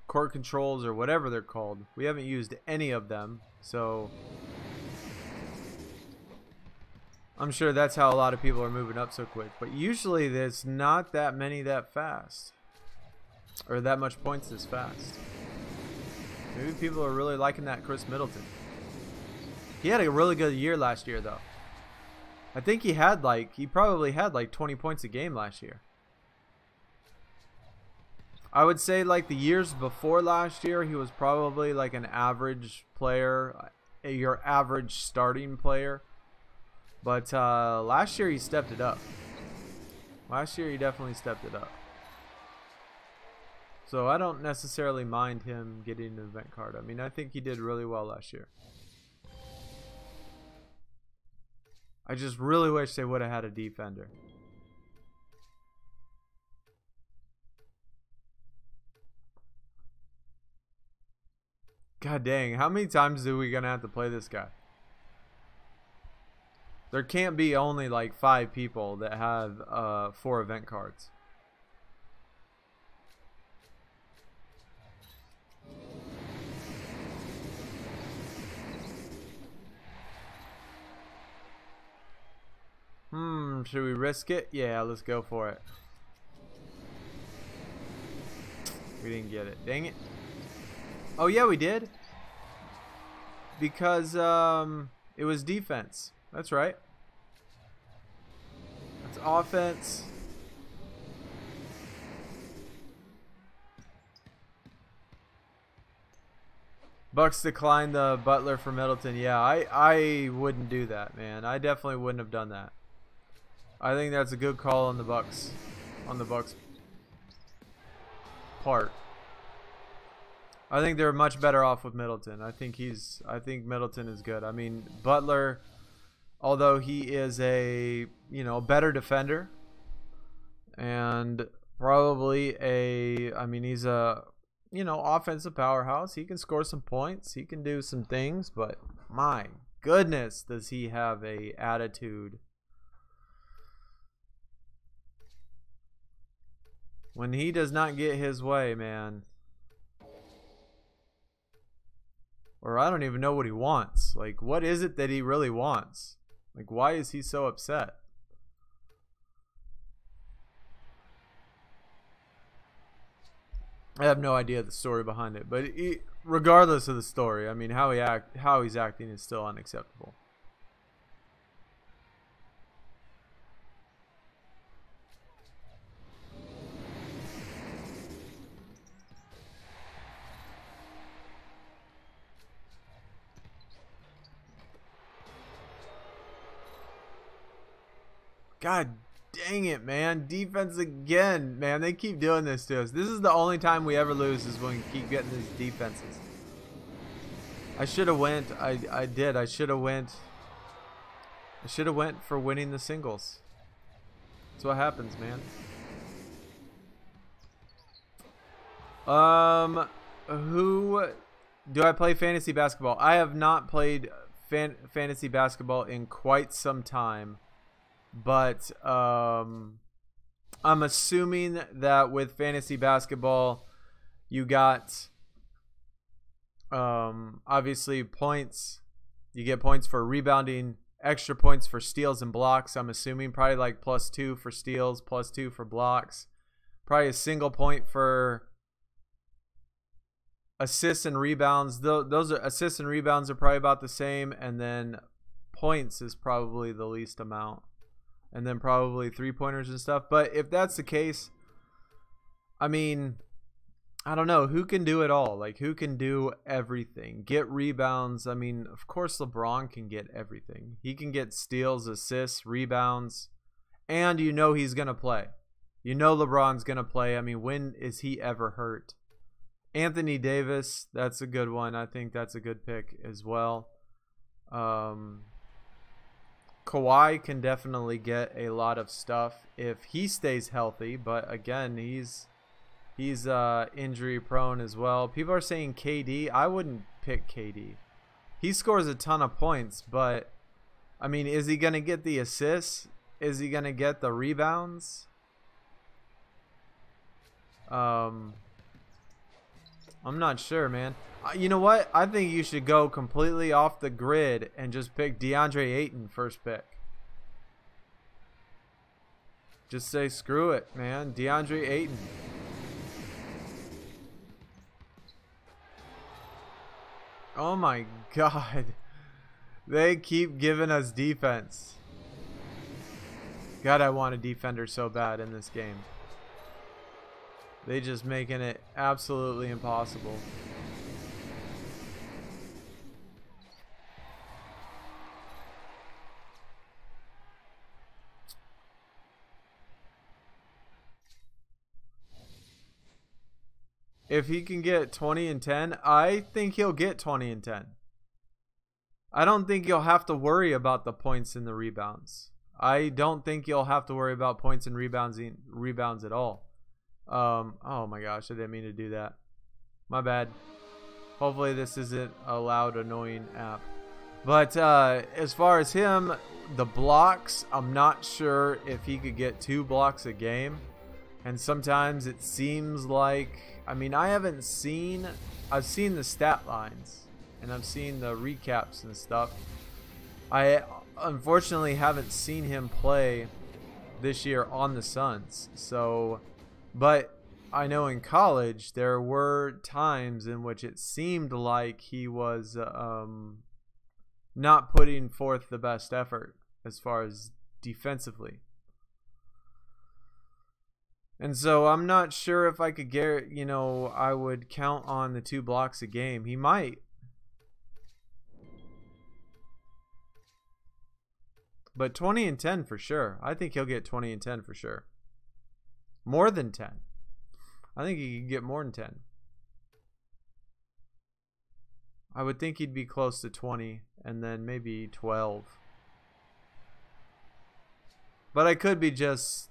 court controls or whatever they're called. We haven't used any of them, so I'm sure that's how a lot of people are moving up so quick. But usually there's not that many that fast, or that much points this fast. Maybe people are really liking that Chris Middleton. He had a really good year last year, though. I think he probably had like 20 points a game last year. I would say like the years before last year, he was probably like an average player, your average starting player. But last year he stepped it up. Last year he definitely stepped it up. So I don't necessarily mind him getting an event card. I mean, I think he did really well last year. I just really wish they would have had a defender. God dang, how many times are we gonna have to play this guy? There can't be only like 5 people that have 4 event cards. Should we risk it? Yeah, let's go for it. We didn't get it. Dang it. Oh yeah, we did. Because it was defense. That's right. That's offense. Bucks declined the Butler for Middleton. Yeah, I wouldn't do that, man. I definitely wouldn't have done that. I think that's a good call on the Bucks part. I think they're much better off with Middleton. I think Middleton is good. I mean, Butler, although he is a, better defender and probably he's a, offensive powerhouse. He can score some points. He can do some things, but my goodness, does he have a attitude. When he does not get his way, man. Or I don't even know what he wants. Like, what is it that he really wants? Like, why is he so upset? I have no idea the story behind it. But regardless of the story, I mean, how he's acting is still unacceptable. God dang it, man. Defense again. Man, they keep doing this to us. This is the only time we ever lose is when we keep getting these defenses. I should have went. I did. I should have went for winning the singles. That's what happens, man. Who do I play fantasy basketball? I have not played fantasy basketball in quite some time. But I'm assuming that with fantasy basketball, you got obviously points. You get points for rebounding, extra points for steals and blocks. I'm assuming probably like +2 for steals, +2 for blocks. Probably a single point for assists and rebounds. Those are assists and rebounds are probably about the same, and then points is probably the least amount. And then probably 3-pointers and stuff. But if that's the case, I mean, I don't know who can do it all. Like, who can do everything? Get rebounds. I mean, of course, LeBron can get everything. He can get steals, assists, rebounds, and you know he's gonna play. You know LeBron's gonna play. I mean, when is he ever hurt? Anthony Davis, that's a good one. I think that's a good pick as well. Kawhi can definitely get a lot of stuff if he stays healthy, but again, he's injury prone as well. People are saying KD. I wouldn't pick KD. He scores a ton of points, but I mean, is he gonna get the assists? Is he gonna get the rebounds? I'm not sure, man. You know what? I think you should go completely off the grid and just pick DeAndre Ayton first pick. Just say screw it, man. DeAndre Ayton. Oh my God. They keep giving us defense. God, I want a defender so bad in this game. They just making it absolutely impossible. If he can get 20 and 10, I think he'll get 20 and 10. I don't think you'll have to worry about the points and the rebounds. I don't think you'll have to worry about points and rebounds at all. Oh my gosh, I didn't mean to do that. My bad. Hopefully this isn't a loud, annoying app. But as far as him, the blocks, I'm not sure if he could get 2 blocks a game. And sometimes it seems like, I mean, I've seen the stat lines and I've seen the recaps and stuff. I unfortunately haven't seen him play this year on the Suns. So, but I know in college there were times in which it seemed like he was not putting forth the best effort as far as defensively. And so I'm not sure if I could get, you know, I would count on the 2 blocks a game. He might. But 20 and 10 for sure. I think he'll get 20 and 10 for sure. More than 10. I think he could get more than 10. I would think he'd be close to 20 and then maybe 12. But I could be just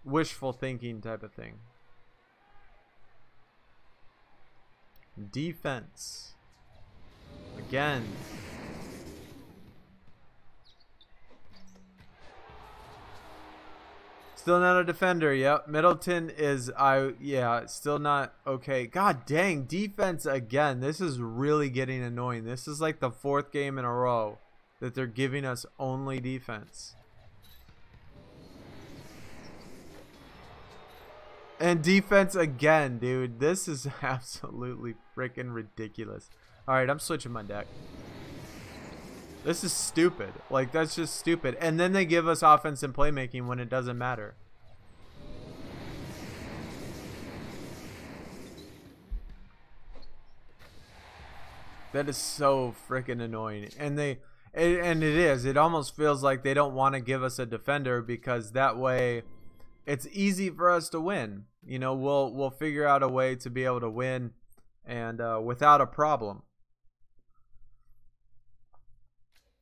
wishful thinking type of thing. Defense. Again. Still not a defender. Yep. Middleton is, still not okay. God dang. Defense again. This is really getting annoying. This is like the 4th game in a row that they're giving us only defense. And defense again, dude. This is absolutely freaking ridiculous. Alright, I'm switching my deck. This is stupid. Like, that's just stupid. And then they give us offense and playmaking when it doesn't matter. That is so freaking annoying. And it is. It almost feels like they don't want to give us a defender because that way it's easy for us to win. You know, we'll figure out a way to be able to win and without a problem.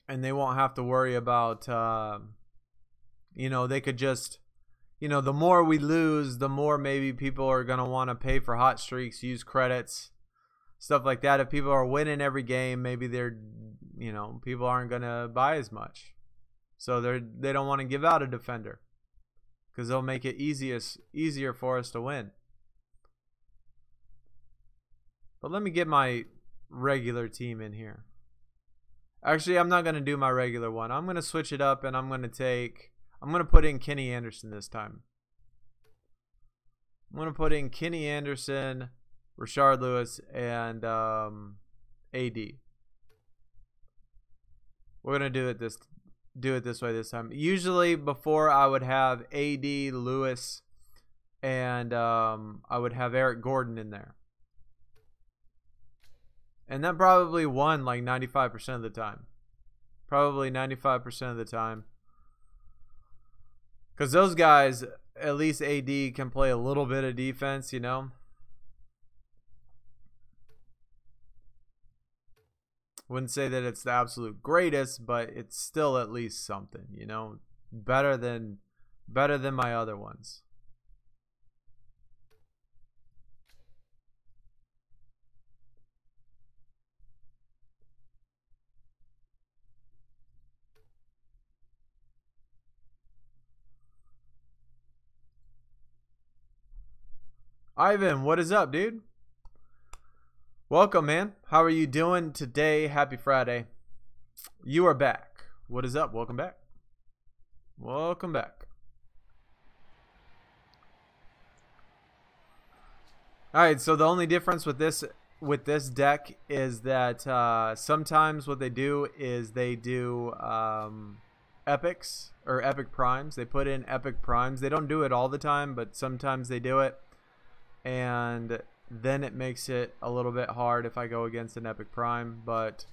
And they won't have to worry about, you know, they could just, you know, the more we lose, the more maybe people are going to want to pay for hot streaks, use credits, stuff like that. If people are winning every game, maybe they're, you know, people aren't going to buy as much. So they don't want to give out a defender. Because they'll make it easier for us to win. But let me get my regular team in here. Actually, I'm not going to do my regular one. I'm going to switch it up and I'm going to put in Kenny Anderson this time. I'm going to put in Kenny Anderson, Rashard Lewis, and AD. We're going to do it this way this time. Usually before I would have AD, Lewis, and I would have Eric Gordon in there. And that probably won like 95% of the time. Probably 95% of the time. Because those guys, at least AD can play a little bit of defense, you know. Wouldn't say that it's the absolute greatest, but it's still at least something, you know. Better than my other ones. Ivan, what is up, dude? Welcome, man. How are you doing today? Happy Friday. You are back. What is up? Welcome back. Welcome back. All right, so the only difference with this deck is that sometimes what they do is they do epics or epic primes. They put in epic primes. They don't do it all the time, but sometimes they do it. And then it makes it a little bit hard if I go against an epic prime, but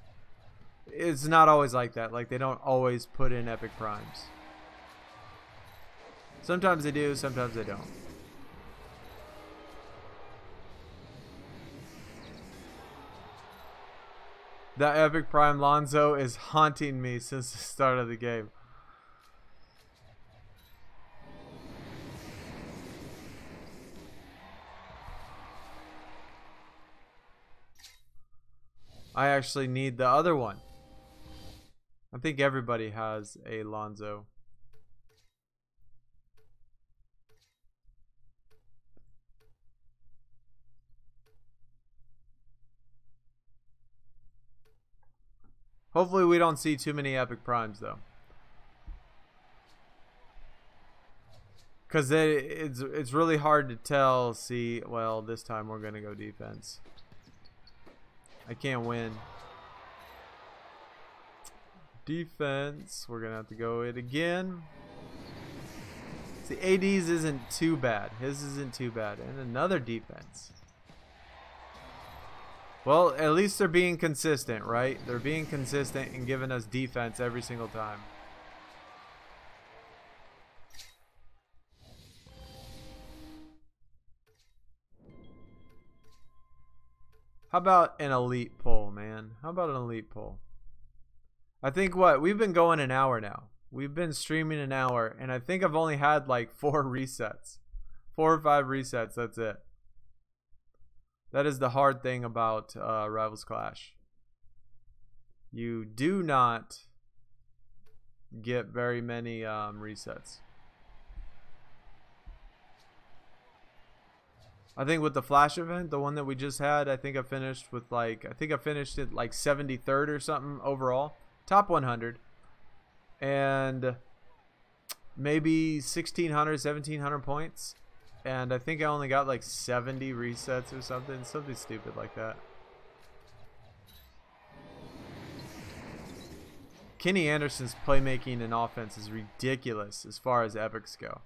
it's not always like that. Like, they don't always put in epic primes. Sometimes they do, sometimes they don't. That epic prime Lonzo is haunting me since the start of the game. I actually need the other one. I think everybody has a Lonzo. Hopefully we don't see too many epic primes though. Because it's really hard to tell. See, well, this time we're going to go defense. I can't win. Defense. We're going to have to go it again. See, AD's isn't too bad. His isn't too bad. And another defense. Well, at least they're being consistent, right? They're being consistent and giving us defense every single time. How about an elite pull, man? How about an elite pull? I think we've been going an hour now. We've been streaming an hour, and I think I've only had like 4 resets. 4 or 5 resets, that's it. That is the hard thing about Rivals Clash. You do not get very many resets. I think with the Flash event, the one that we just had, I think I finished with like, I think I finished it like 73rd or something overall. Top 100. And maybe 1,600, 1,700 points. And I think I only got like 70 resets or something. Something stupid like that. Kenny Anderson's playmaking and offense is ridiculous as far as epics go.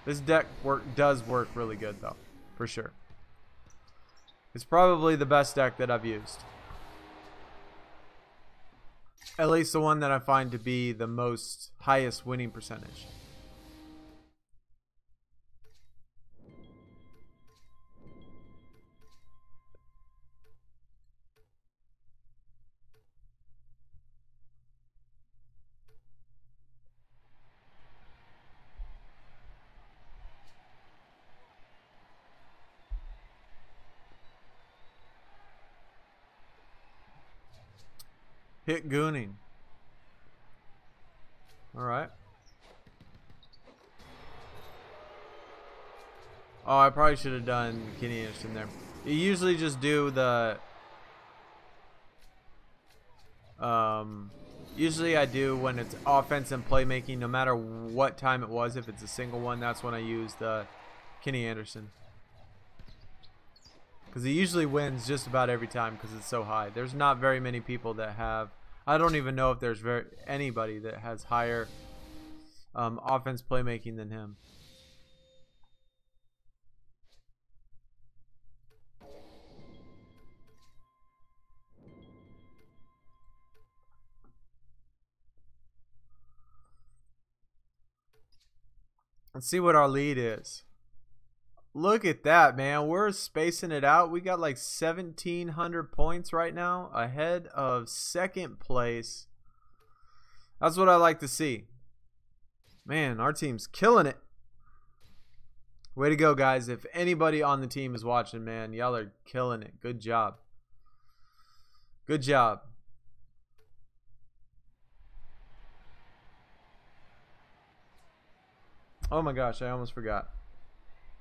This deck does work really good though, for sure. It's probably the best deck that I've used. At least the one that I find to be the most highest winning percentage. Hit gooning. Alright. Oh, I probably should have done Kenny Anderson there. You usually just do the... usually I do when it's offense and playmaking, no matter what time it was. If it's a single one, that's when I use the Kenny Anderson. Because he usually wins just about every time because it's so high. There's not very many people that have... I don't even know if there's anybody that has higher offense playmaking than him. Let's see what our lead is. Look at that, man. We're spacing it out. We got like 1,700 points right now, ahead of second place. That's what I like to see. Man, our team's killing it. Way to go, guys. If anybody on the team is watching, man, y'all are killing it. Good job. Good job. Oh my gosh, I almost forgot.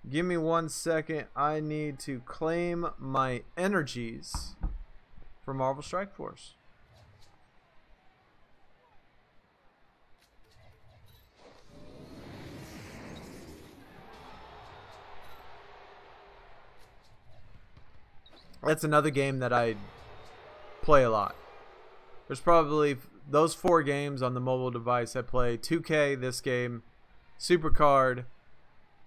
Give me 1 second. I need to claim my energies for Marvel Strike Force. That's another game that I play a lot. There's probably those 4 games on the mobile device. I play 2K, this game, Supercard,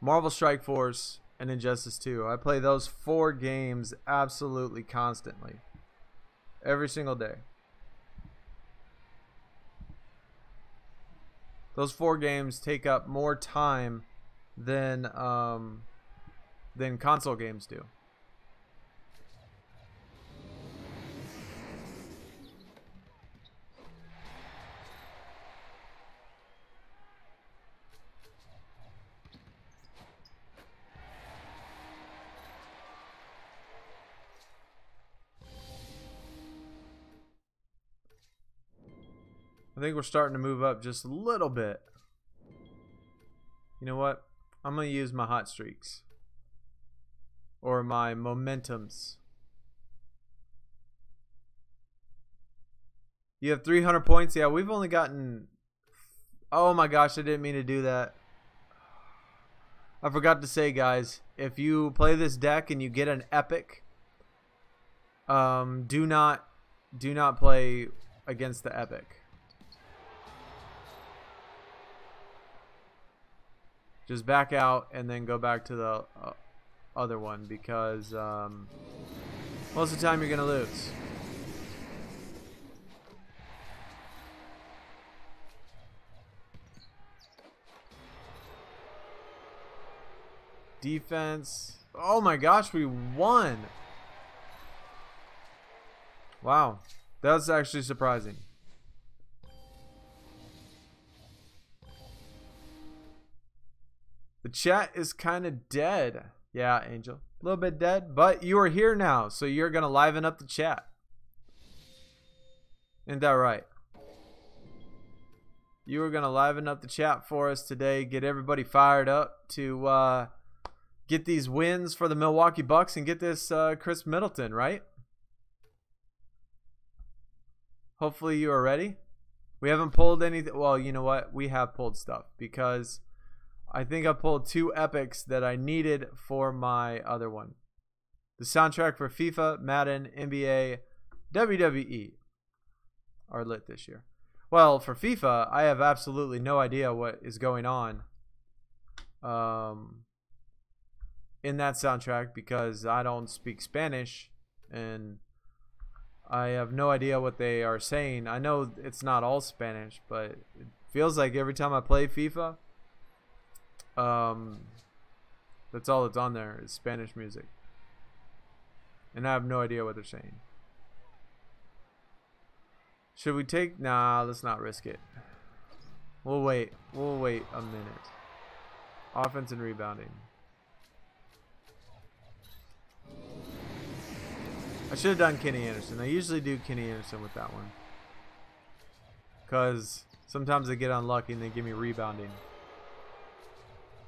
Marvel Strike Force, and Injustice 2. I play those 4 games absolutely constantly. Every single day. Those 4 games take up more time than console games do. I think we're starting to move up just a little bit. You know what? I'm going to use my hot streaks. Or my momentums. You have 300 points? Yeah, we've only gotten... Oh my gosh, I didn't mean to do that. I forgot to say, guys, if you play this deck and you get an epic, do not play against the epic. Just back out and then go back to the other one, because most of the time you're going to lose. Defense. Oh my gosh, we won. Wow. That's actually surprising. The chat is kind of dead. Yeah, Angel. A little bit dead, but you are here now, so you're going to liven up the chat. Isn't that right? You are going to liven up the chat for us today. Get everybody fired up to get these wins for the Milwaukee Bucks and get this Chris Middleton, right? Hopefully you are ready. We haven't pulled anything. Well, you know what? We have pulled stuff, because I think I pulled 2 epics that I needed for my other one. The soundtrack for FIFA, Madden, NBA, WWE are lit this year. Well, for FIFA, I have absolutely no idea what is going on in that soundtrack, because I don't speak Spanish and I have no idea what they are saying. I know it's not all Spanish, but it feels like every time I play FIFA, that's all that's on there is Spanish music, and I have no idea what they're saying. Should we take... Nah, let's not risk it. We'll wait a minute. Offense and rebounding. I should have done Kenny Anderson. I usually do Kenny Anderson with that one, because sometimes they get unlucky and they give me rebounding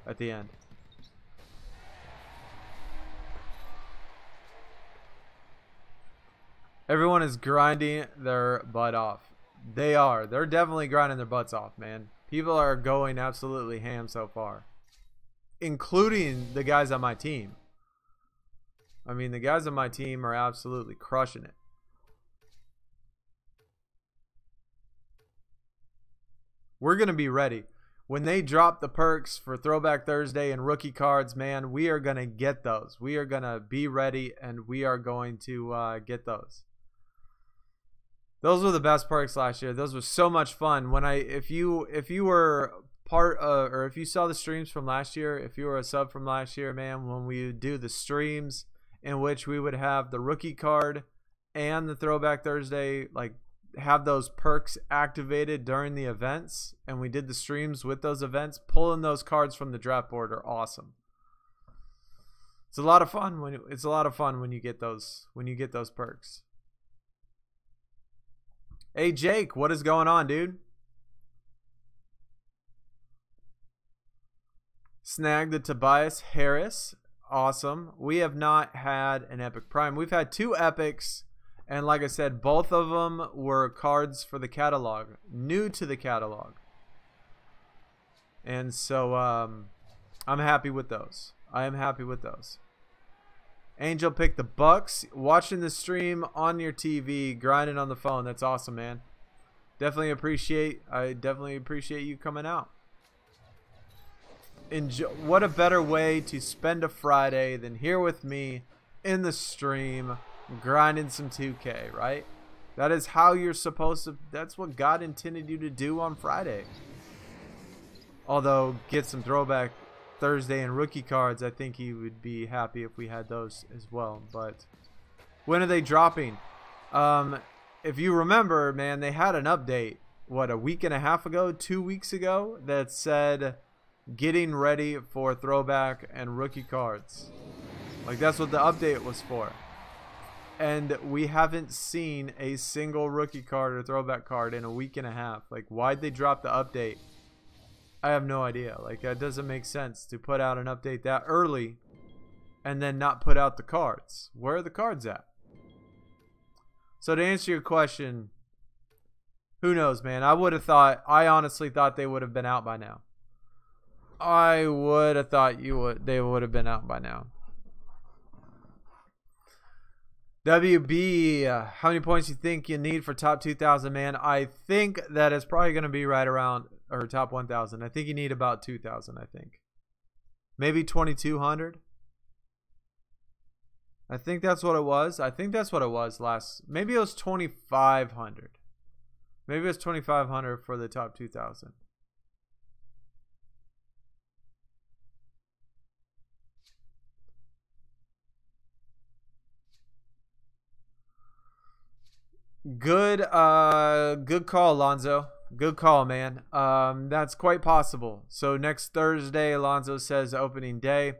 at the end. Everyone is grinding their butt off. They are. They're definitely grinding their butts off, man. People are going absolutely ham so far, including the guys on my team. I mean, the guys on my team are absolutely crushing it. We're going to be ready. When they drop the perks for Throwback Thursday and rookie cards, man, we are going to get those. We are going to be ready, and we are going to get those. Those were the best perks last year. Those were so much fun. When if you were part of, or if you saw the streams from last year, if you were a sub from last year, man, when we would do the streams in which we would have the rookie card and the Throwback Thursday, like, have those perks activated during the events, and we did the streams with those events, pulling those cards from the draft board are awesome. It's a lot of fun when you get those perks. Hey Jake, what is going on, dude? Snagged the Tobias Harris. Awesome. We have not had an epic prime. We've had 2 epics. And like I said, both of them were cards for the catalog, new to the catalog. And so I'm happy with those. I am happy with those. Angel picked the Bucks. Watching the stream on your TV, grinding on the phone. That's awesome, man. I definitely appreciate you coming out. Enjoy. What a better way to spend a Friday than here with me in the stream, grinding some 2K, right? That is how you're supposed to. That's what God intended you to do on Friday. Although, get some Throwback Thursday and rookie cards. I think he would be happy if we had those as well. But when are they dropping? If you remember, man, they had an update, what, a week and a half ago, 2 weeks ago, that said getting ready for Throwback and rookie cards. Like, that's what the update was for. And we haven't seen a single rookie card or Throwback card in a week and a half. Like, why'd they drop the update? I have no idea. Like, that doesn't make sense to put out an update that early and then not put out the cards. Where are the cards at? So to answer your question, who knows, man? I honestly thought they would have been out by now. I would have thought they would have been out by now. WB, how many points you think you need for top 2,000, man? I think that it's probably going to be right around, or top 1,000. I think you need about 2,000, I think. Maybe 2,200. I think that's what it was. I think that's what it was last. Maybe it was 2,500. Maybe it was 2,500 for the top 2,000. Good call, Alonzo. Good call, man. That's quite possible. So next Thursday, Alonzo says opening day.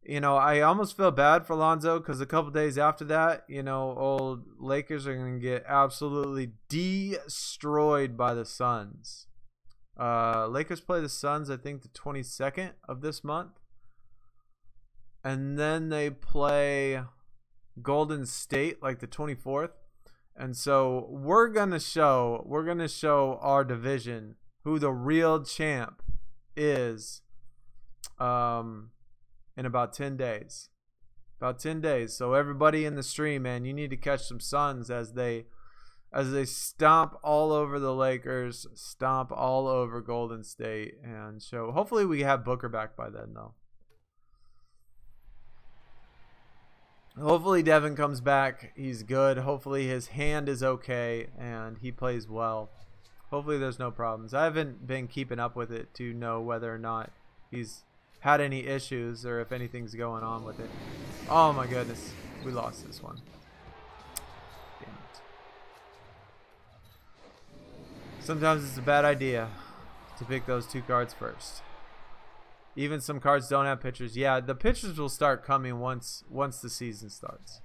You know, I almost feel bad for Alonzo because a couple days after that, you know, old Lakers are going to get absolutely destroyed by the Suns. Lakers play the Suns, I think, the 22nd of this month. And then they play Golden State like the 24th. And so we're gonna show our division who the real champ is in about 10 days. About 10 days. So everybody in the stream, man, you need to catch some Suns as they stomp all over the Lakers, stomp all over Golden State, and show. Hopefully we have Booker back by then though. Hopefully Devin comes back. He's good. Hopefully his hand is okay and he plays well. Hopefully there's no problems. I haven't been keeping up with it to know whether or not he's had any issues or if anything's going on with it. Oh my goodness. We lost this one. Damn it. Sometimes it's a bad idea to pick those 2 cards first. Even some cards don't have pictures. Yeah, the pictures will start coming once the season starts.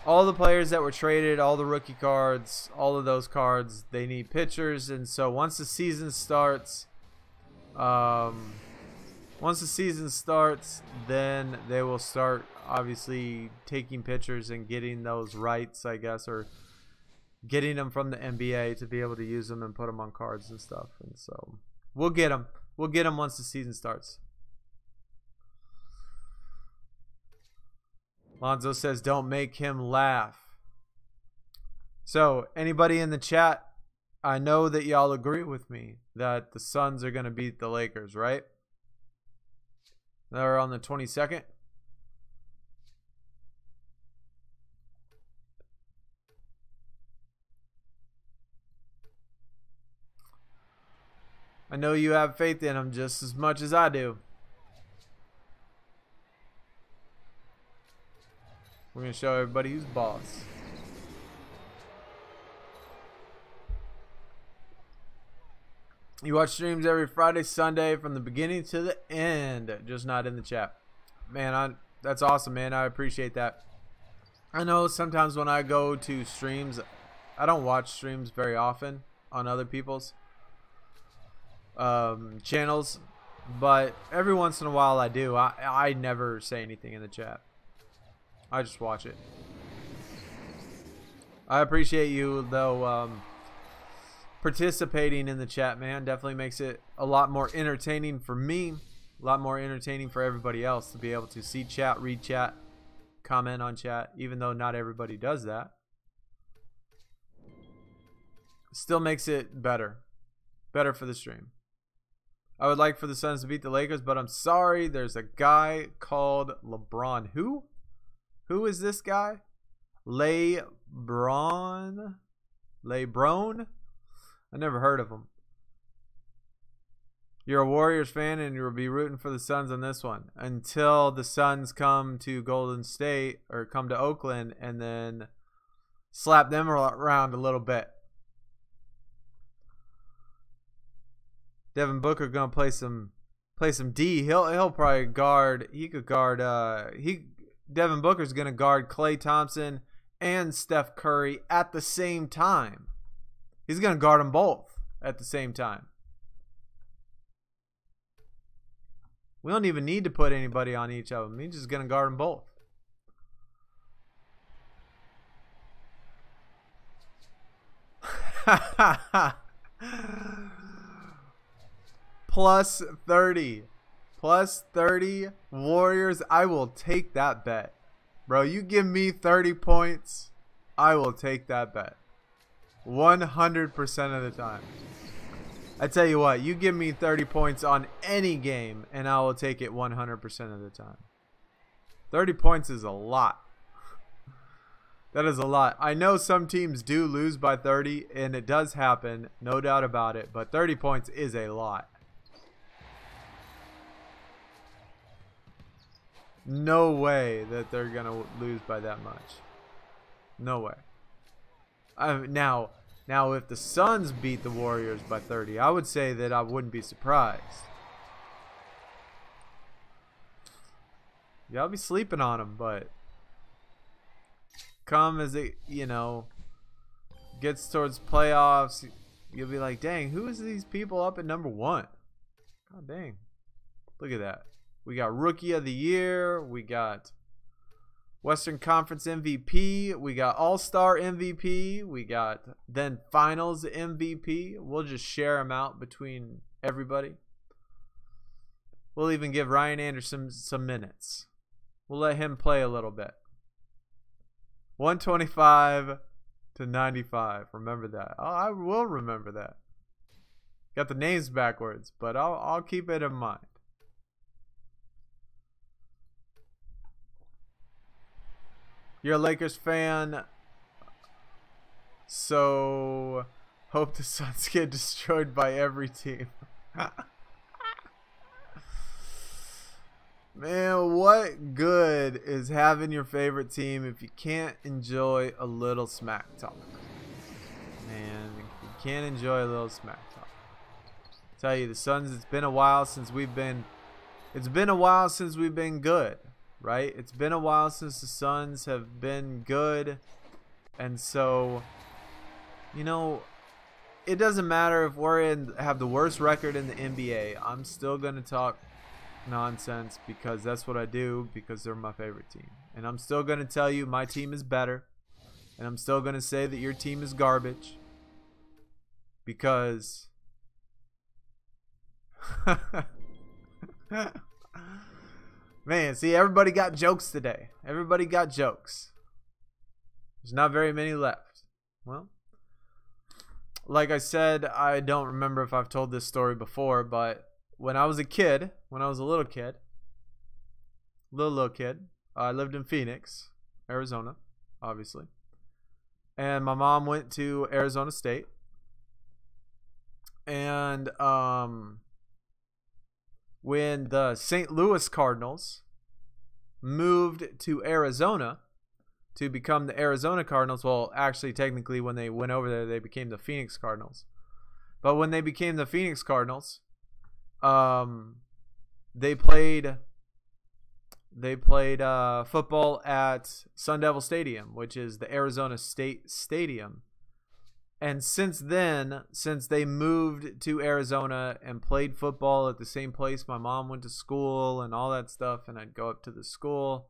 All the players that were traded, all the rookie cards, all of those cards, they need pictures. And so once the season starts, then they will start obviously taking pictures and getting those rights, I guess, or getting them from the NBA to be able to use them and put them on cards and stuff. And so we'll get them. We'll get him once the season starts. Lonzo says, don't make him laugh. So, anybody in the chat I know that y'all agree with me that the Suns are going to beat the Lakers, right? They're on the 22nd. I know you have faith in them just as much as I do. We're going to show everybody who's boss. You watch streams every Friday, Sunday from the beginning to the end. Just not in the chat. Man, that's awesome, man. I appreciate that. I know sometimes when I go to streams, I don't watch streams very often on other people's channels, but every once in a while I do. I never say anything in the chat. I just watch it. I appreciate you though participating in the chat, man. Definitely makes it a lot more entertaining for me, a lot more entertaining for everybody else to be able to see chat, read chat, comment on chat, even though not everybody does that. Still makes it better for the stream. I would like for the Suns to beat the Lakers, but I'm sorry. There's a guy called LeBron. Who? Who is this guy? LeBron? I never heard of him. You're a Warriors fan and you'll be rooting for the Suns on this one until the Suns come to Golden State or come to Oakland and then slap them around a little bit. Devin Booker gonna play some D. He'll probably guard. He could guard. Devin Booker's gonna guard Klay Thompson and Steph Curry at the same time. He's gonna guard them both at the same time. We don't even need to put anybody on each of them. He's just gonna guard them both. Plus 30. Plus 30 Warriors. I will take that bet. Bro, you give me 30 points, I will take that bet. 100% of the time. I tell you what, you give me 30 points on any game, and I will take it 100% of the time. 30 points is a lot. That is a lot. I know some teams do lose by 30, and it does happen, no doubt about it, but 30 points is a lot. No way that they're going to lose by that much. No way. Now, if the Suns beat the Warriors by 30, I would say that I wouldn't be surprised. Yeah, I'll be sleeping on them, but come as it, gets towards playoffs, you'll be like, dang, who is these people up at number 1? God dang. Look at that. We got Rookie of the Year. We got Western Conference MVP. We got All-Star MVP. We got then Finals MVP. We'll just share them out between everybody. We'll even give Ryan Anderson some minutes. We'll let him play a little bit. 125 to 95. Remember that. Oh, I will remember that. Got the names backwards, but I'll keep it in mind. You're a Lakers fan, so hope the Suns get destroyed by every team. Man, what good is having your favorite team if you can't enjoy a little smack talk? Man, if you can't enjoy a little smack talk. I tell you, the Suns, it's been a while since we've been good. Right? It's been a while since the Suns have been good. And so, it doesn't matter if have the worst record in the NBA. I'm still going to talk nonsense because that's what I do, because they're my favorite team. And I'm still going to tell you my team is better. And I'm still going to say that your team is garbage. Because man, see, everybody got jokes today. Everybody got jokes. There's not very many left. Well, like I said, I don't remember if I've told this story before, but when I was a kid, when I was a little kid, I lived in Phoenix, Arizona, obviously. And my mom went to Arizona State. And when the St. Louis Cardinals moved to Arizona to become the Arizona Cardinals, well, actually, technically, when they went over there, they became the Phoenix Cardinals. But when they became the Phoenix Cardinals, they played football at Sun Devil Stadium, which is the Arizona State Stadium. And since then, since they moved to Arizona and played football at the same place my mom went to school and all that stuff, and I'd go up to the school,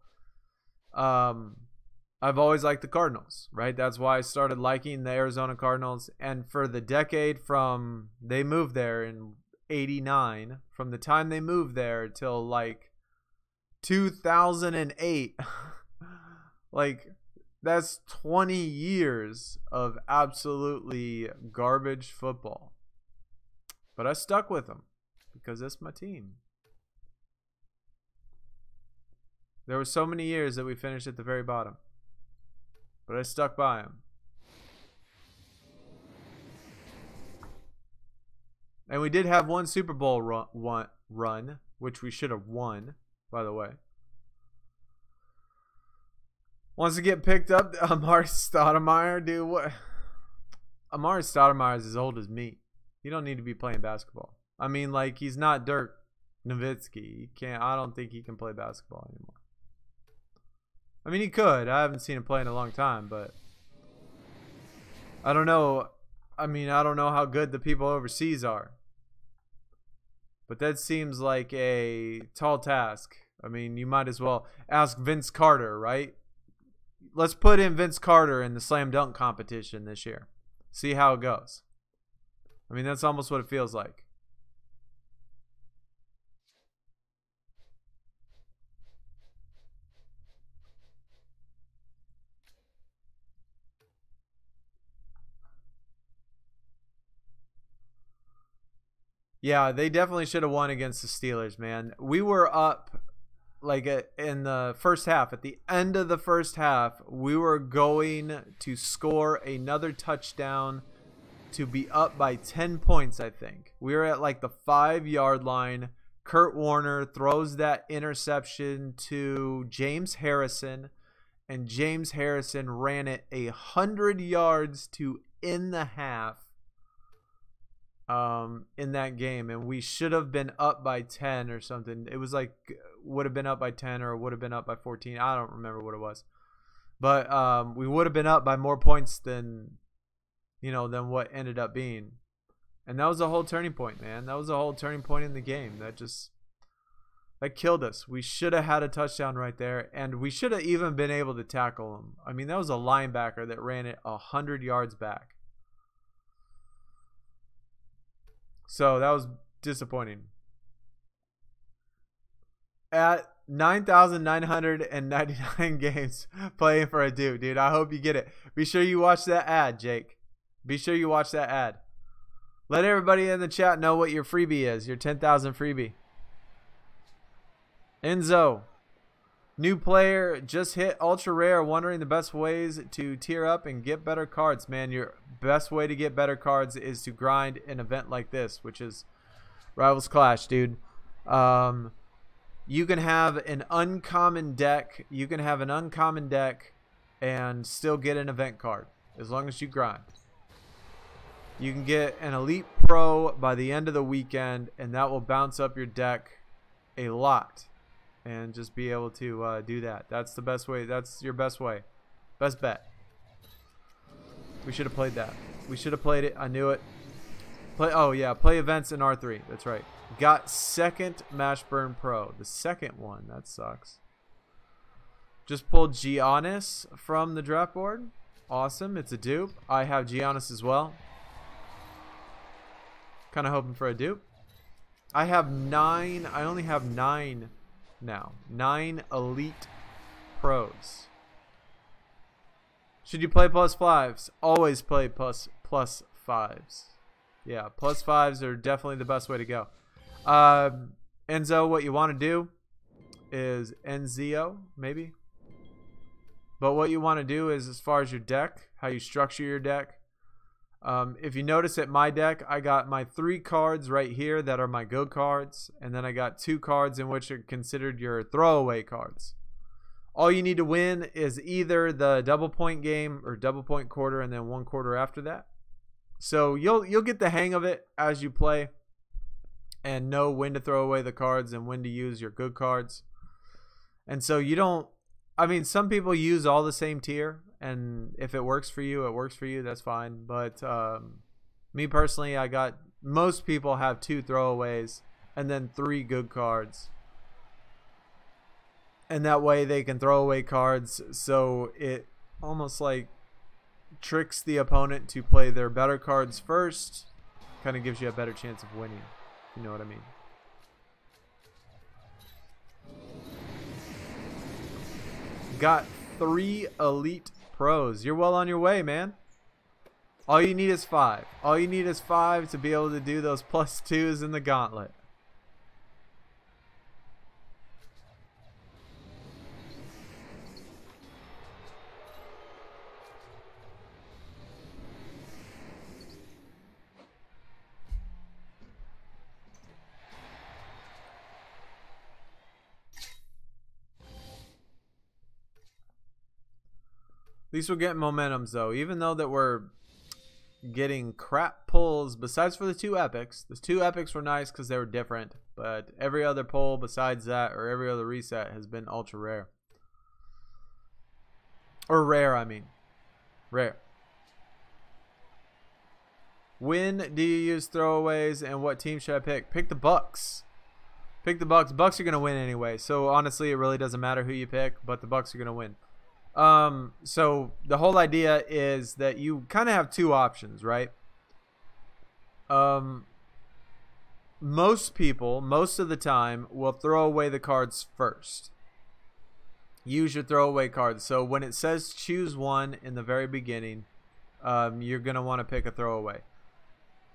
I've always liked the Cardinals, right? That's why I started liking the Arizona Cardinals. And for the decade from they moved there in 89, from the time they moved there till like 2008, like that's 20 years of absolutely garbage football. But I stuck with them because it's my team. There were so many years that we finished at the very bottom, but I stuck by them. And we did have one Super Bowl run, which we should have won, by the way. Wants to get picked up, Amari Stoudemire, dude. What? Amari Stoudemire is as old as me. You don't need to be playing basketball. I mean, like, he's not Dirk Nowitzki. He can't. I don't think he can play basketball anymore. I mean, he could. I haven't seen him play in a long time, but I don't know. I mean, I don't know how good the people overseas are. But that seems like a tall task. I mean, you might as well ask Vince Carter, right? Let's put in Vince Carter in the slam dunk competition this year. See how it goes. I mean, that's almost what it feels like. Yeah, they definitely should have won against the Steelers, man. We were up like in the first half. At the end of the first half, we were going to score another touchdown to be up by 10 points, I think. We were at like the 5-yard line. Kurt Warner throws that interception to James Harrison, and James Harrison ran it 100 yards to end the half in that game, and we should have been up by 10 or something. It was like would have been up by 10 or would have been up by 14. I don't remember what it was, but we would have been up by more points than than what ended up being. And that was a whole turning point, man. That was a whole turning point in the game. That killed us. We should have had a touchdown right there, and we should have even been able to tackle him. I mean, that was a linebacker that ran it 100 yards back. So that was disappointing. At 9,999 games playing for a dude, I hope you get it. Be sure you watch that ad, Jake. Be sure you watch that ad. Let everybody in the chat know what your freebie is, your 10,000 freebie. Enzo, new player, just hit ultra rare, wondering the best ways to tier up and get better cards. Man, your best way to get better cards is to grind an event like this, which is Rivals Clash, dude. You can have an uncommon deck. You can have an uncommon deck and still get an event card as long as you grind. You can get an Elite Pro by the end of the weekend, and that will bounce up your deck a lot. And just be able to do that. That's the best way. That's your best way. Best bet. We should have played that. We should have played it. I knew it. Oh, yeah. Play events in R3. That's right. Got second Mashburn Pro. The second one. That sucks. Just pulled Giannis from the draft board. Awesome. It's a dupe. I have Giannis as well. Kind of hoping for a dupe. I have 9. I only have 9 now. 9 Elite Pros. Should you play +5s? Always play +5s. fives. Yeah, plus fives are definitely the best way to go. Enzo, what you want to do is Enzio, maybe. But what you want to do is, as far as your deck, how you structure your deck. If you notice at my deck, I got my 3 cards right here that are my good cards. And then I got 2 cards in which are considered your throwaway cards. All you need to win is either the double point game or double point quarter and then 1 quarter after that. So you'll get the hang of it as you play and know when to throw away the cards and when to use your good cards. And so you don't, I mean, some people use all the same tier, and if it works for you, it works for you. That's fine. But me personally, most people have 2 throwaways and then 3 good cards. And that way they can throw away cards, so it almost like tricks the opponent to play their better cards first. Kind of gives you a better chance of winning. You know what I mean? Got 3 elite pros. You're well on your way, man. All you need is 5. All you need is 5 to be able to do those +2s in the gauntlet. At least we're getting momentums, though. Even though that we're getting crap pulls, besides for the 2 epics. The 2 epics were nice because they were different. But every other pull besides that, or every other reset, has been ultra rare. Or rare, I mean. Rare. When do you use throwaways, and what team should I pick? Pick the Bucks. Pick the Bucks. Bucks are going to win anyway. So, honestly, it really doesn't matter who you pick, but the Bucks are going to win. So the whole idea is that you kind of have 2 options, right? Most people, most of the time, will throw away the cards first. Use your throwaway cards. So when it says choose one in the very beginning, you're going to want to pick a throwaway.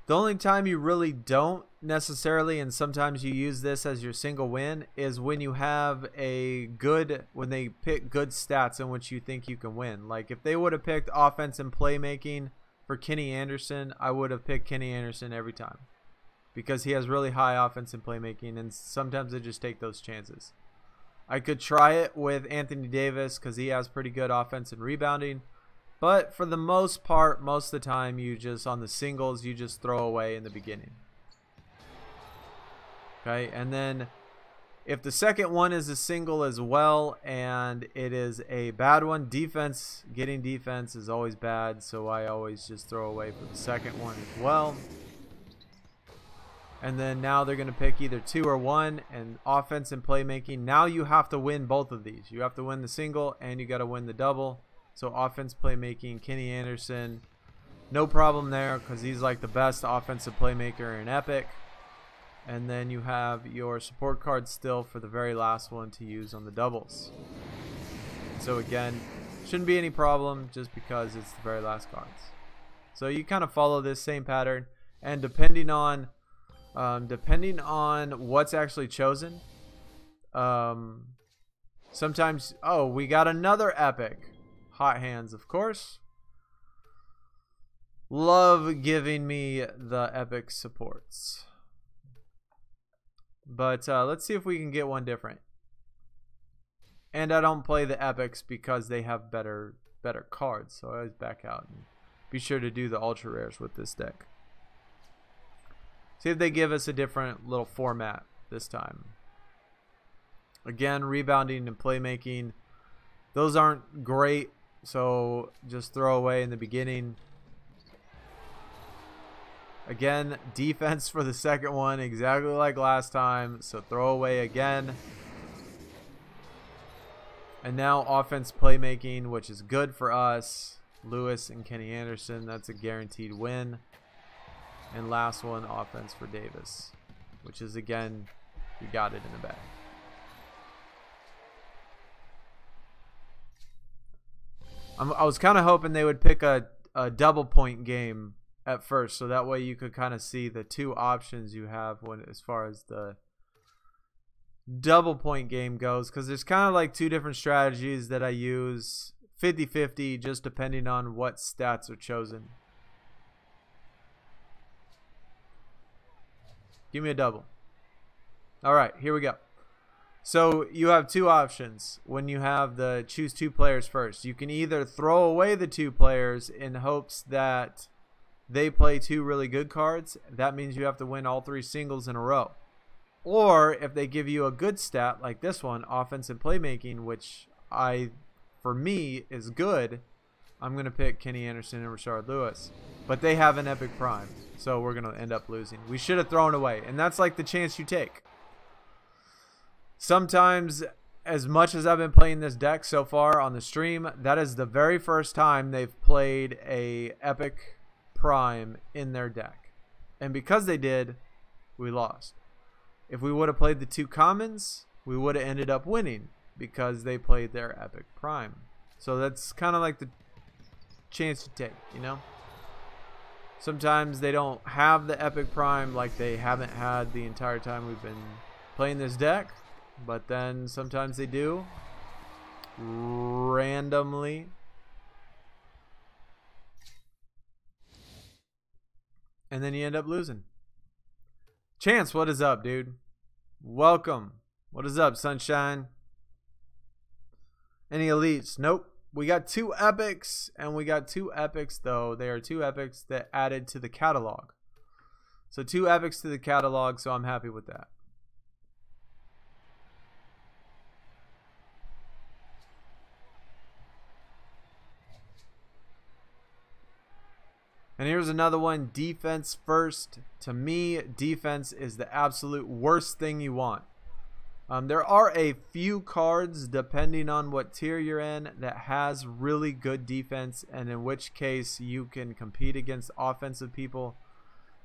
The only time you really don't necessarily, and sometimes you use this as your single win, is when you have when they pick good stats in which you think you can win. Like if they would have picked offense and playmaking for Kenny Anderson, I would have picked Kenny Anderson every time because he has really high offense and playmaking, and sometimes I just take those chances. I could try it with Anthony Davis because he has pretty good offense and rebounding. But for the most part, most of the time, you just, on the singles, you just throw away in the beginning. Okay, and then if the second one is a single as well, and it is a bad one, getting defense is always bad, so I always just throw away for the second one as well. And then now they're going to pick either 2 or 1, and offense and playmaking. Now you have to win both of these. You have to win the single, and you got to win the double. So offense, playmaking, Kenny Anderson, no problem there because he's like the best offensive playmaker in Epic. And then you have your support card still for the very last one to use on the doubles. So again, shouldn't be any problem just because it's the very last cards. So you kind of follow this same pattern, and depending on what's actually chosen, sometimes, oh, we got another Epic. Hot hands, of course. Love giving me the epic supports. But let's see if we can get one different. And I don't play the epics because they have better cards. So I always back out and be sure to do the ultra rares with this deck. See if they give us a different little format this time. Again, rebounding and playmaking. Those aren't great. So just throw away in the beginning. Again, defense for the second one, exactly like last time. So throw away again. And now offense playmaking, which is good for us. Lewis and Kenny Anderson, that's a guaranteed win. And last one, offense for Davis, which is, again, you got it in the bag. I was kind of hoping they would pick a double point game at first, so that way you could kind of see the two options you have when as far as the double point game goes, because there's kind of like two different strategies that I use 50-50 just depending on what stats are chosen. Give me a double. All right, here we go. So you have two options when you have the choose two players first. You can either throw away the two players in hopes that they play two really good cards. That means you have to win all three singles in a row. Or if they give you a good stat like this one, offense and playmaking, which for me is good, I'm going to pick Kenny Anderson and Rashard Lewis. But they have an epic prime, so we're going to end up losing. We should have thrown away, and that's like the chance you take. Sometimes, as much as I've been playing this deck so far on the stream, that is the very first time they've played a epic prime in their deck. And because they did, we lost. If we would have played the two commons, we would have ended up winning because they played their epic prime. So that's kind of like the chance you take, you know? Sometimes they don't have the epic prime like they haven't had the entire time we've been playing this deck. But then sometimes they do. Randomly. And then you end up losing. Chance, what is up, dude? Welcome. What is up, sunshine? Any elites? Nope. We got two epics, and we got two epics, though. They are two epics that added to the catalog. So two epics to the catalog, so I'm happy with that. And here's another one, defense first. To me, defense is the absolute worst thing you want. There are a few cards, depending on what tier you're in, that has really good defense, and in which case you can compete against offensive people.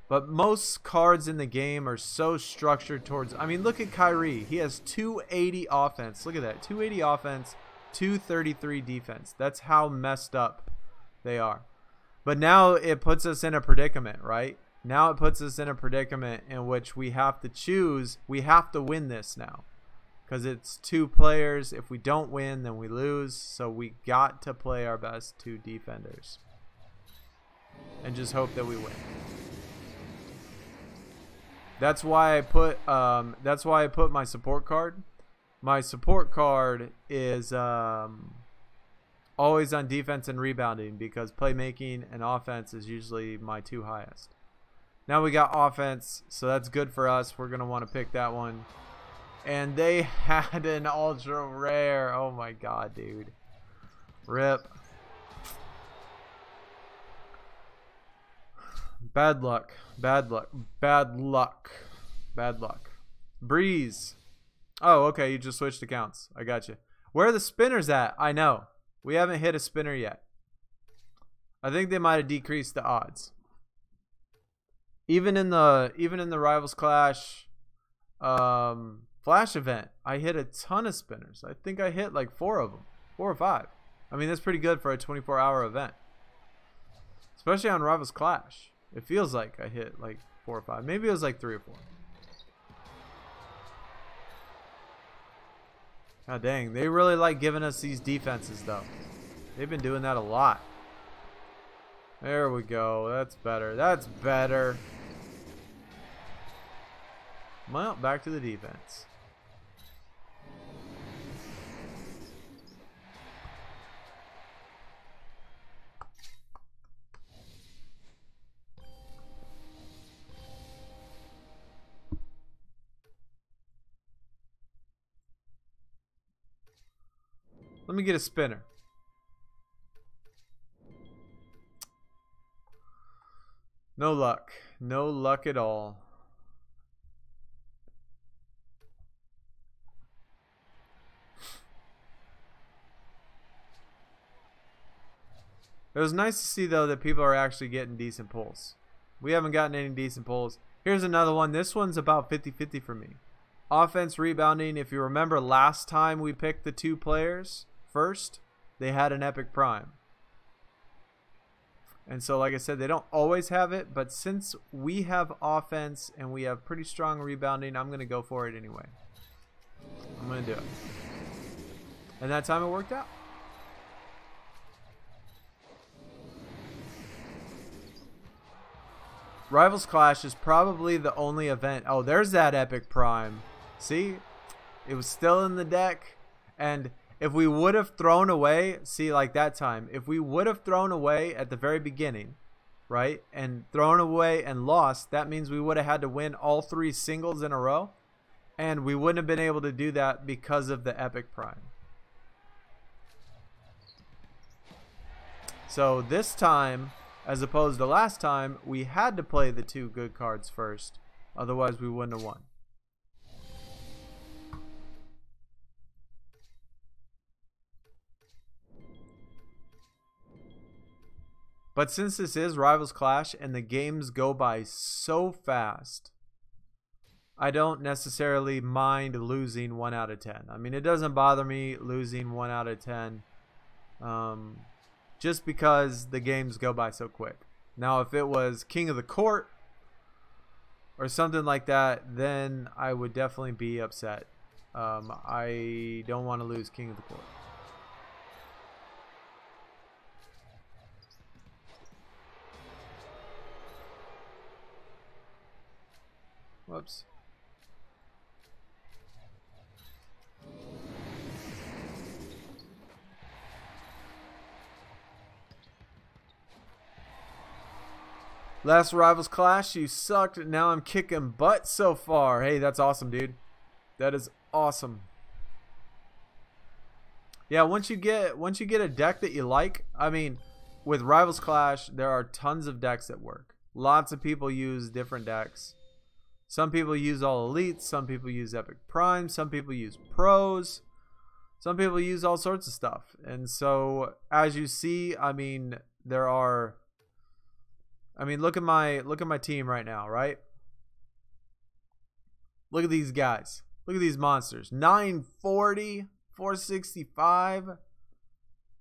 But most cards in the game are so structured towards... I mean, look at Kyrie. He has 280 offense. Look at that. 280 offense, 233 defense. That's how messed up they are. But now it puts us in a predicament, right? Now it puts us in a predicament in which we have to choose. We have to win this now. Because it's two players. If we don't win, then we lose. So we got to play our best two defenders. And just hope that we win. That's why I put my support card. My support card is always on defense and rebounding, because playmaking and offense is usually my two highest. Now we got offense, so that's good for us. We're going to want to pick that one. And they had an ultra rare. Oh my god, dude. Rip. Bad luck. Bad luck. Bad luck. Bad luck. Breeze. Oh, okay. You just switched accounts. I got you. Where are the spinners at? I know. We haven't hit a spinner yet. I think they might have decreased the odds. Even in the Rivals Clash Flash event, I hit a ton of spinners. I think I hit like 4 of them. 4 or 5. I mean, that's pretty good for a 24-hour event. Especially on Rivals Clash. It feels like I hit like 4 or 5. Maybe it was like 3 or 4. God dang, they really like giving us these defenses though. They've been doing that a lot. There we go. That's better. That's better. Well, back to the defense. Let me get a spinner. No luck. No luck at all. It was nice to see, though, that people are actually getting decent pulls. We haven't gotten any decent pulls. Here's another one. This one's about 50-50 for me. Offense, rebounding. If you remember last time we picked the two players first, they had an epic prime. And so, like I said, they don't always have it, but since we have offense and we have pretty strong rebounding, I'm going to go for it anyway. I'm going to do it. And that time it worked out. Rivals Clash is probably the only event. Oh, there's that Epic Prime. See? It was still in the deck. And if we would have thrown away, see, like that time, if we would have thrown away at the very beginning, right, and thrown away and lost, that means we would have had to win all 3 singles in a row. And we wouldn't have been able to do that because of the Epic Prime. So this time, as opposed to last time, we had to play the 2 good cards first. Otherwise, we wouldn't have won. But since this is Rivals Clash and the games go by so fast, I don't necessarily mind losing 1 out of 10. I mean, it doesn't bother me losing 1 out of 10. Just because the games go by so quick. Now, if it was King of the Court or something like that, then I would definitely be upset. I don't want to lose King of the Court. Whoops. Last Rivals Clash, you sucked. Now I'm kicking butt so far. Hey, that's awesome, dude. That is awesome. Yeah, once you get a deck that you like, I mean, with Rivals Clash, there are tons of decks that work. Lots of people use different decks. Some people use all elites, some people use Epic Prime, some people use pros, some people use all sorts of stuff. And so, as you see, I mean, there are, I mean, look at my team right now, right? Look at these guys. Look at these monsters. 940, 465,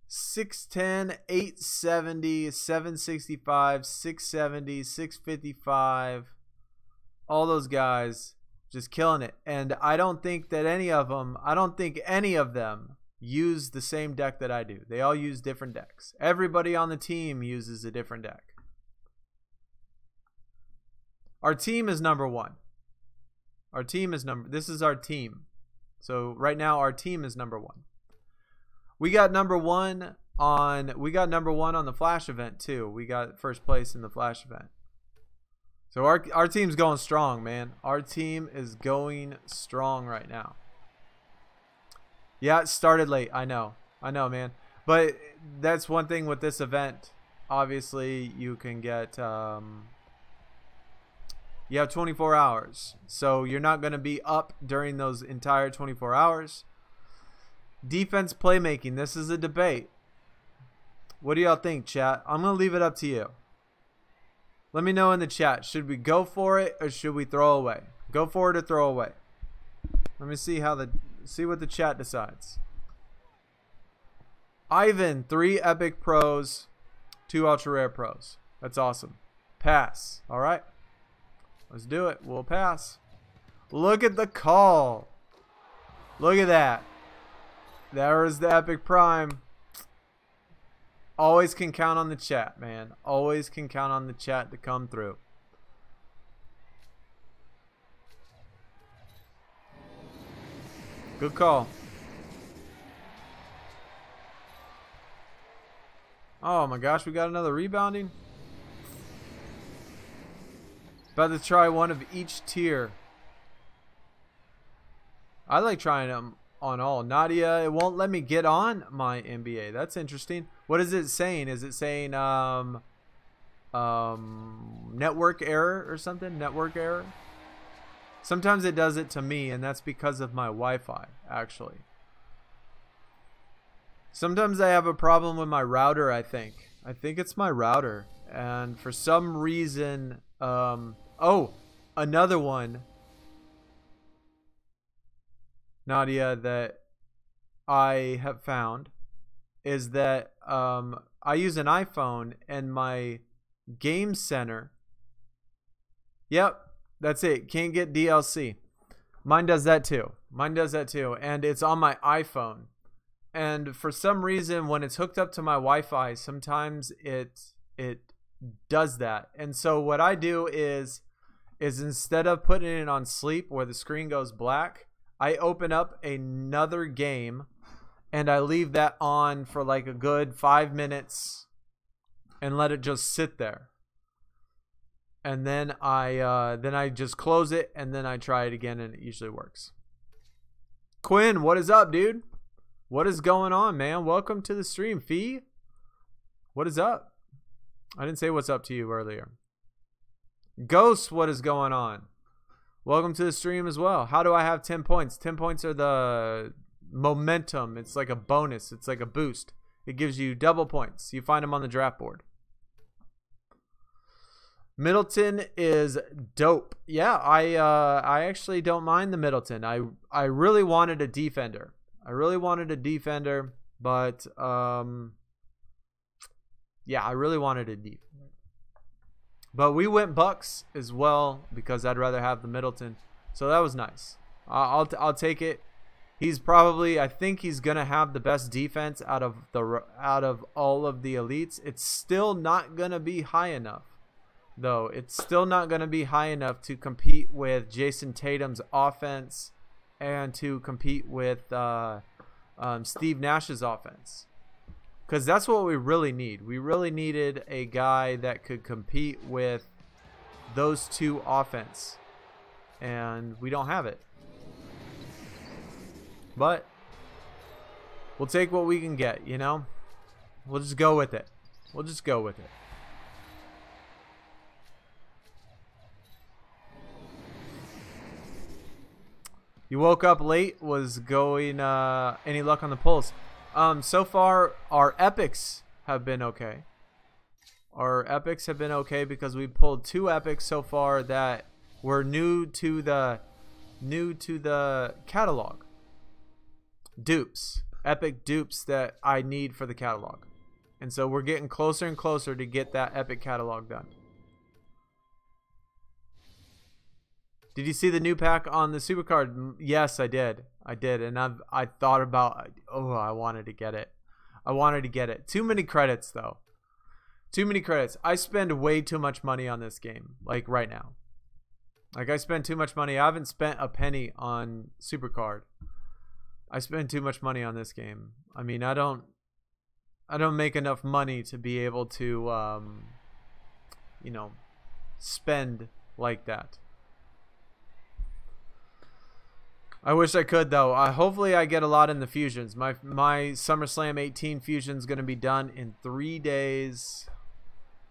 610, 870, 765, 670, 655. All those guys just killing it. And I don't think that any of them use the same deck that I do. They all use different decks. Everybody on the team uses a different deck. Our team is number 1. Our team is this is our team. So right now our team is number 1. We got number 1 on the Flash event too. We got first place in the Flash event. So our team's going strong, man. Our team is going strong right now. Yeah, it started late. I know, man. But that's one thing with this event. Obviously, you can get you have 24 hours. So you're not going to be up during those entire 24 hours. Defense playmaking. This is a debate. What do y'all think, chat? I'm going to leave it up to you. Let me know in the chat. Should we go for it or should we throw away? Go for it or throw away. Let me see what the chat decides. Ivan, 3 Epic Pros, 2 Ultra Rare Pros. That's awesome. Pass. All right. Let's do it. We'll pass. Look at the call. Look at that. There is the Epic Prime. Always can count on the chat, man. Always can count on the chat to come through. Good call. Oh my gosh, we got another rebounding. About to try one of each tier. I like trying them on all. Nadia, it won't let me get on my NBA. That's interesting. What is it saying? Is it saying network error or something? Network error? Sometimes it does it to me, and that's because of my Wi-Fi, actually. Sometimes I have a problem with my router, I think. I think it's my router. And for some reason, oh, another one, Nadia, that I have found is that I use an iPhone and my game center. Yep, that's it. Can't get DLC. Mine does that too. Mine does that too. And it's on my iPhone. And for some reason, when it's hooked up to my Wi-Fi, sometimes it does that. And so what I do is instead of putting it on sleep where the screen goes black, I open up another game and I leave that on for like a good 5 minutes and let it just sit there. And then I just close it and then I try it again and it usually works. Quinn, what is up, dude? What is going on, man? Welcome to the stream, Fee. What is up? I didn't say what's up to you earlier. Ghost, what is going on? Welcome to the stream as well. How do I have 10 points? 10 points are the momentum. It's like a bonus. It's like a boost. It gives you double points. You find them on the draft board. Middleton is dope. Yeah, I actually don't mind the Middleton. I really wanted a defender. But yeah, I really wanted a defender. But we went Bucks as well because I'd rather have the Middleton. So that was nice. I'll take it. He's probably, I think he's gonna have the best defense out of all of the elites. It's still not gonna be high enough, though. It's still not gonna be high enough to compete with Jason Tatum's offense and to compete with Steve Nash's offense. Because that's what we really need. We really needed a guy that could compete with those two offense. And we don't have it. But we'll take what we can get, you know? We'll just go with it. We'll just go with it. You woke up late, was going, any luck on the polls? So far, our epics have been okay. Our epics have been okay because we pulled 2 epics so far that were new to the catalog. Dupes. Epic dupes that I need for the catalog. And so we're getting closer and closer to get that epic catalog done. Did you see the new pack on the Supercard? Yes, I did. I did, and I thought about. Oh, I wanted to get it. I wanted to get it. Too many credits though. Too many credits. I spend way too much money on this game. Like right now. Like I spend too much money. I haven't spent a penny on Supercard. I spend too much money on this game. I mean, I don't make enough money to be able to, you know, spend like that. I wish I could though. Hopefully I get a lot in the fusions. My SummerSlam 18 fusion is going to be done in 3 days.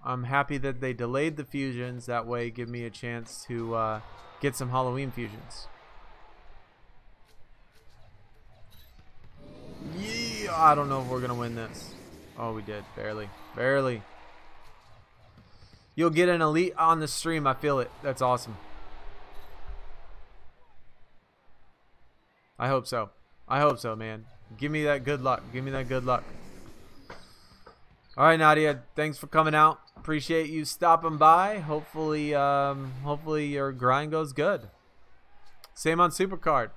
I'm happy that they delayed the fusions. That way give me a chance to get some Halloween fusions. Yeah, I don't know if we're going to win this. Oh, we did. Barely. Barely. You'll get an elite on the stream. I feel it. That's awesome. I hope so. I hope so, man. Give me that good luck. Give me that good luck. All right, Nadia. Thanks for coming out. Appreciate you stopping by. Hopefully, hopefully your grind goes good. Same on Supercard.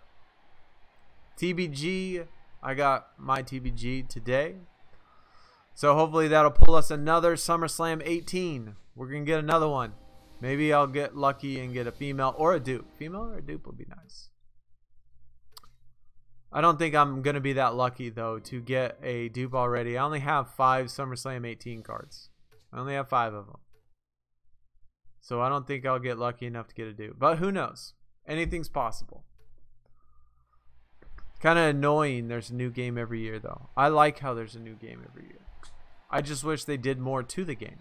TBG. I got my TBG today. So hopefully that'll pull us another SummerSlam 18. We're going to get another one. Maybe I'll get lucky and get a female or a dupe. Female or a dupe would be nice. I don't think I'm going to be that lucky, though, to get a dupe already. I only have 5 SummerSlam 18 cards. I only have 5 of them. So I don't think I'll get lucky enough to get a dupe. But who knows? Anything's possible. Kind of annoying there's a new game every year, though. I like how there's a new game every year. I just wish they did more to the game.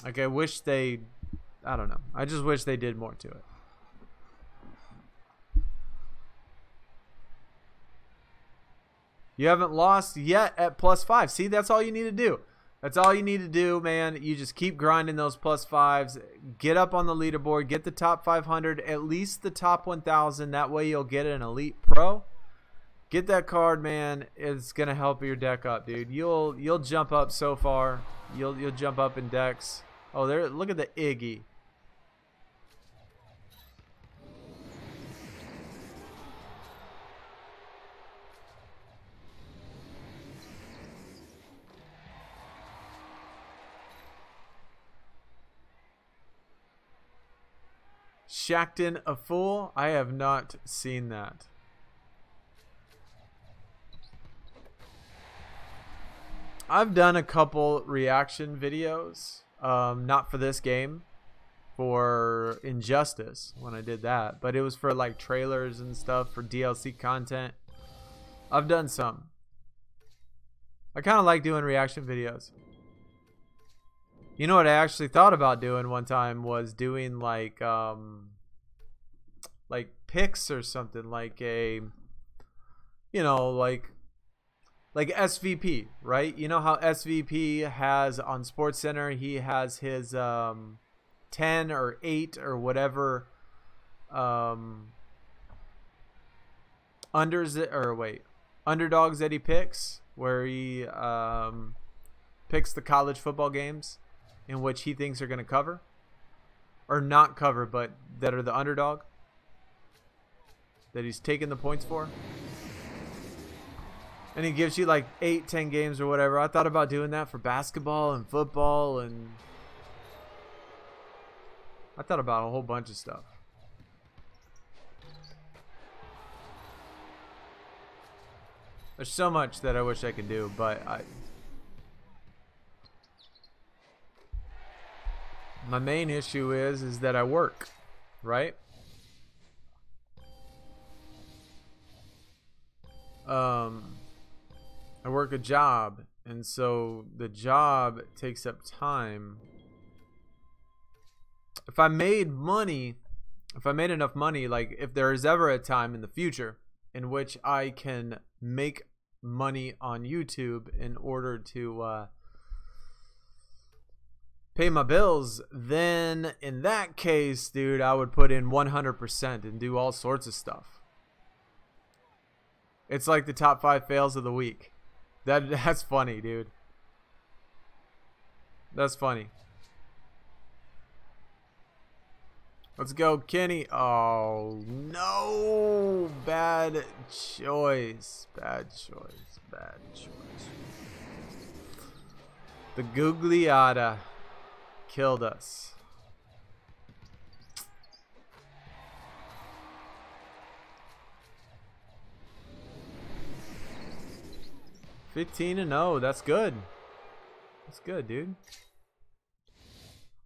Like, I wish they... I don't know. I just wish they did more to it. You haven't lost yet at +5. See, that's all you need to do. That's all you need to do, man. You just keep grinding those +5s. Get up on the leaderboard. Get the top 500, at least the top 1,000. That way you'll get an Elite Pro. Get that card, man. It's gonna help your deck up, dude. You'll jump up so far. You'll jump up in decks. Oh, there! Look at the Iggy. Shackton a fool? I have not seen that. I've done a couple reaction videos, not for this game, for Injustice when I did that, but it was for like trailers and stuff for DLC content. I've done some. I kind of like doing reaction videos. You know what I actually thought about doing one time was doing like picks or something, like a, you know, like SVP, right? You know how SVP has on SportsCenter, he has his 10 or 8 or whatever underdogs that he picks, where he picks the college football games in which he thinks are going to cover, or not cover, but that are the underdog that he's taking the points for. And he gives you like 8-10 games or whatever. I thought about doing that for basketball and football, and I thought about a whole bunch of stuff. There's so much that I wish I could do, but my main issue is that I work, right? I work a job, and so the job takes up time. If I made enough money, like if there is ever a time in the future in which I can make money on YouTube in order to pay my bills, then in that case, dude, I would put in 100% and do all sorts of stuff. It's like the top 5 fails of the week. That's funny, dude. That's funny. Let's go, Kenny. Oh, no. Bad choice. Bad choice. Bad choice. The Gugliotta killed us. (15-0). That's good. That's good, dude.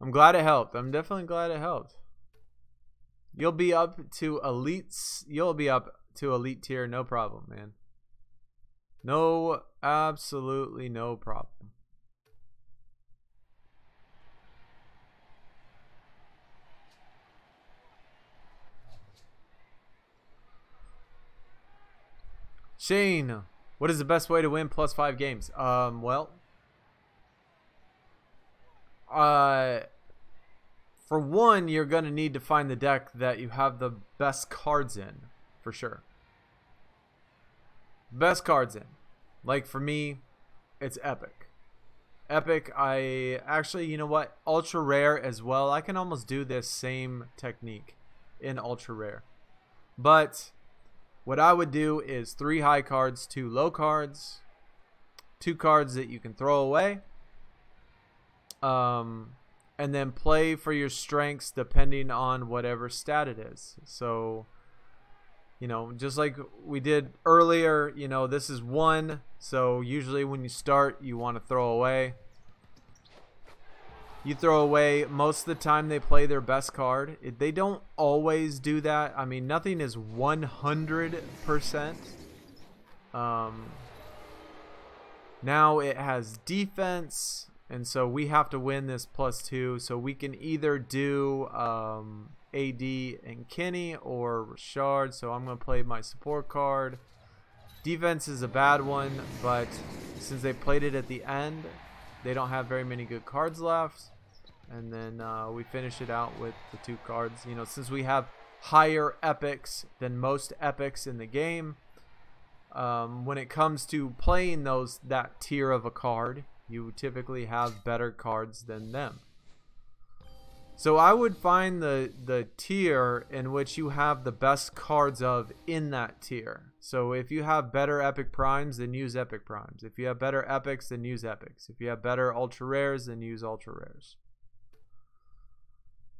I'm glad it helped. I'm definitely glad it helped. You'll be up to elites. You'll be up to elite tier, no problem, man. No, absolutely no problem. Shane, what is the best way to win +5 games? Well, for one, you're going to need to find the deck that you have the best cards in, for sure. Best cards in. Like for me, it's Epic. Epic, I actually, you know what? Ultra Rare as well. I can almost do this same technique in Ultra Rare. But what I would do is 3 high cards, 2 low cards, 2 cards that you can throw away. And then play for your strengths depending on whatever stat it is. So, you know, just like we did earlier, you know, this is 1. So usually when you start, you want to throw away. You throw away. Most of the time they play their best card. They don't always do that. I mean, nothing is 100%. Now it has defense. And so we have to win this +2. So we can either do AD and Kenny or Richard. So I'm going to play my support card. Defense is a bad one, but since they played it at the end, They don't have very many good cards left. And then we finish it out with the 2 cards. You know, since we have higher epics than most epics in the game, when it comes to playing that tier of a card, you typically have better cards than them. So I would find the tier in which you have the best cards of in that tier. So if you have better epic primes, then use epic primes. If you have better epics, then use epics. If you have better ultra rares, then use ultra rares.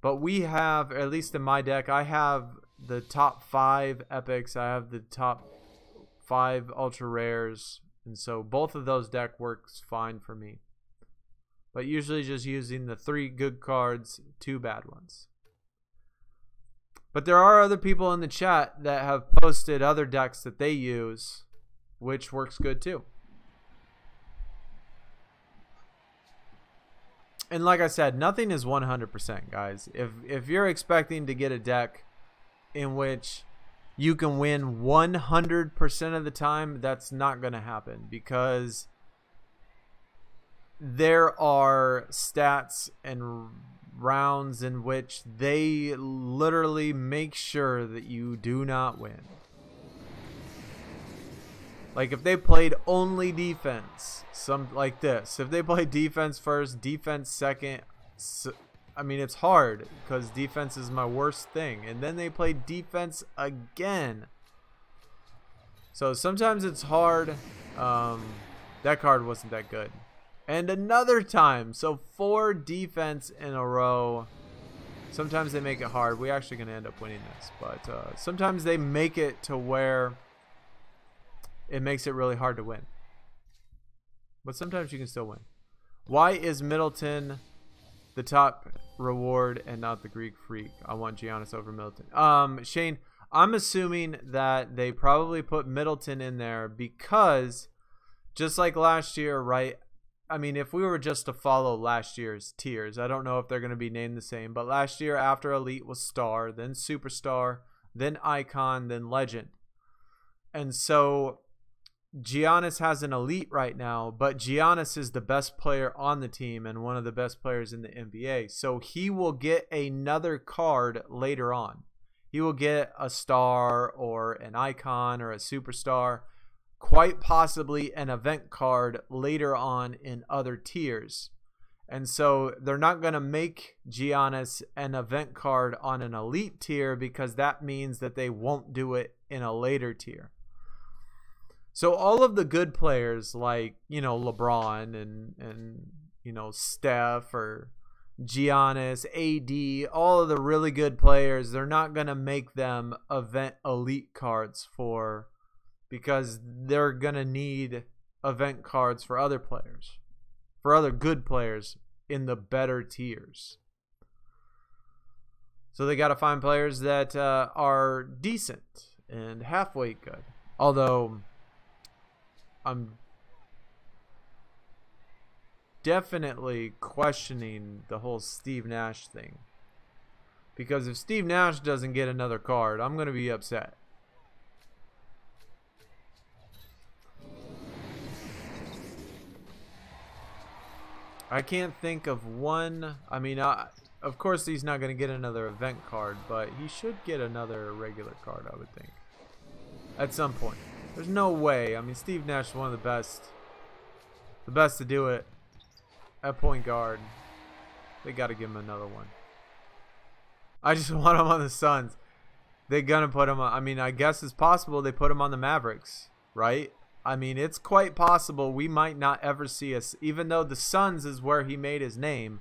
But we have, at least in my deck, I have the top 5 epics. I have the top 5 ultra rares. And so both of those deck works fine for me. But usually just using the 3 good cards, 2 bad ones. But there are other people in the chat that have posted other decks that they use, which works good too. And like I said, nothing is 100%, guys. If you're expecting to get a deck in which you can win 100% of the time, that's not going to happen, because there are stats and rounds in which they literally make sure that you do not win. Like if they played only defense, like this. If they played defense first, defense second, I mean, it's hard because defense is my worst thing. And then they played defense again. So sometimes it's hard. That card wasn't that good. And another time, so 4 defense in a row. Sometimes they make it hard. We're actually going to end up winning this. But sometimes they make it to where it makes it really hard to win. But sometimes you can still win. Why is Middleton the top reward and not the Greek Freak? I want Giannis over Middleton. Shane, I'm assuming that they probably put Middleton in there because just like last year, right? I mean, if we were just to follow last year's tiers, I don't know if they're going to be named the same, but last year after Elite was Star, then Superstar, then Icon, then Legend. And so Giannis has an Elite right now, but Giannis is the best player on the team and one of the best players in the NBA. So he will get another card later on. He will get a Star or an Icon or a Superstar, quite possibly an event card later on in other tiers. And so they're not going to make Giannis an event card on an Elite tier because that means that they won't do it in a later tier. So all of the good players like, you know, LeBron and you know, Steph or Giannis, AD, all of the really good players, they're not going to make them event Elite cards because they're going to need event cards for other players, for other good players in the better tiers. So they got to find players that are decent and halfway good. Although I'm definitely questioning the whole Steve Nash thing. Because if Steve Nash doesn't get another card, I'm going to be upset. I can't think of one. I mean, of course he's not going to get another event card, but he should get another regular card, I would think, at some point. There's no way. I mean, Steve Nash is one of the best to do it at point guard. They got to give him another one. I just want him on the Suns. They're going to put him on. I mean, I guess it's possible they put him on the Mavericks, right? I mean, it's quite possible we might not ever see us, even though the Suns is where he made his name.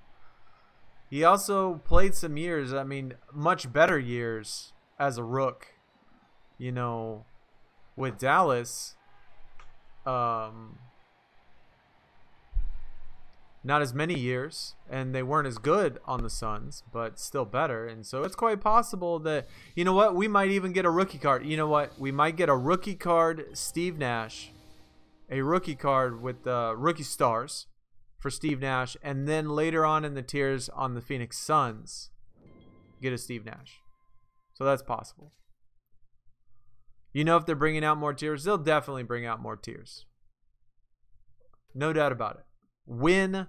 He also played some years, I mean, much better years as a rook, you know, with Dallas. Not as many years, and they weren't as good on the Suns, but still better. And so it's quite possible that, you know what, we might even get a rookie card. You know what, we might get a rookie card, Steve Nash, a rookie card with rookie stars for Steve Nash, and then later on in the tiers on the Phoenix Suns, get a Steve Nash. So that's possible. You know, if they're bringing out more tiers, they'll definitely bring out more tiers. No doubt about it. When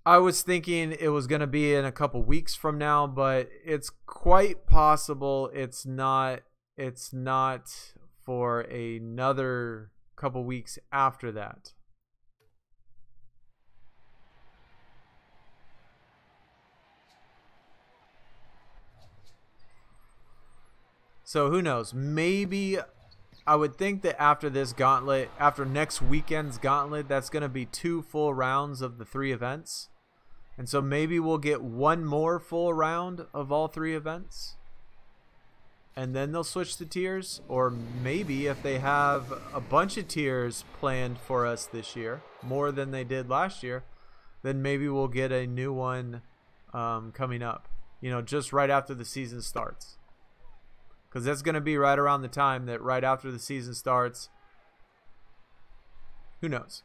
I was thinking it was going to be in a couple weeks from now, but it's quite possible it's not for another couple weeks after that. So who knows? Maybe I would think that after this gauntlet, after next weekend's gauntlet, that's going to be 2 full rounds of the 3 events. And so maybe we'll get 1 more full round of all 3 events. And then they'll switch to tiers. Or maybe if they have a bunch of tiers planned for us this year, more than they did last year, then maybe we'll get a new one coming up. You know, just right after the season starts. Because that's going to be right around the time that right after the season starts. Who knows?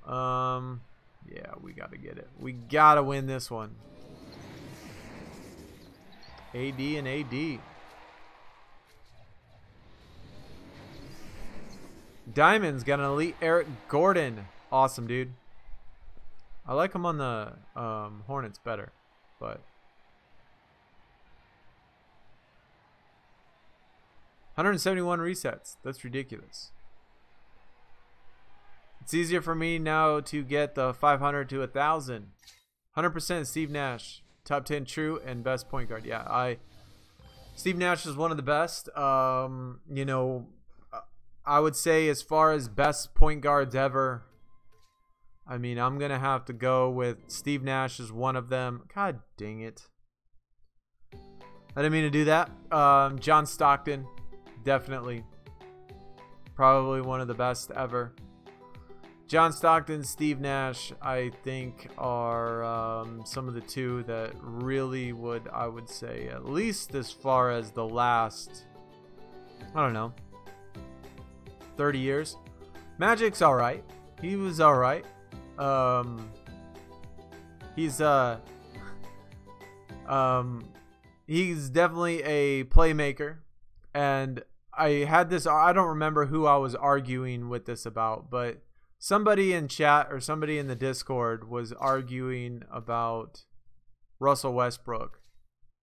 Yeah, we got to get it. We got to win this one. AD and AD. Diamond's got an elite Eric Gordon. Awesome, dude. I like him on the Hornets better, but 171 resets. That's ridiculous. It's easier for me now to get the 500 to 1,000. 100% Steve Nash. Top 10 true and best point guard. Yeah, Steve Nash is one of the best. You know, I would say as far as best point guards ever, I mean, I'm going to have to go with Steve Nash as one of them. God dang it. I didn't mean to do that. John Stockton, definitely. Probably one of the best ever. John Stockton, Steve Nash, I think are some of the 2 that really would, I would say, at least as far as the last, I don't know, 30 years. Magic's all right. He was all right. He's definitely a playmaker. And I had this, I don't remember who I was arguing with this about, but somebody in chat or somebody in the Discord was arguing about Russell Westbrook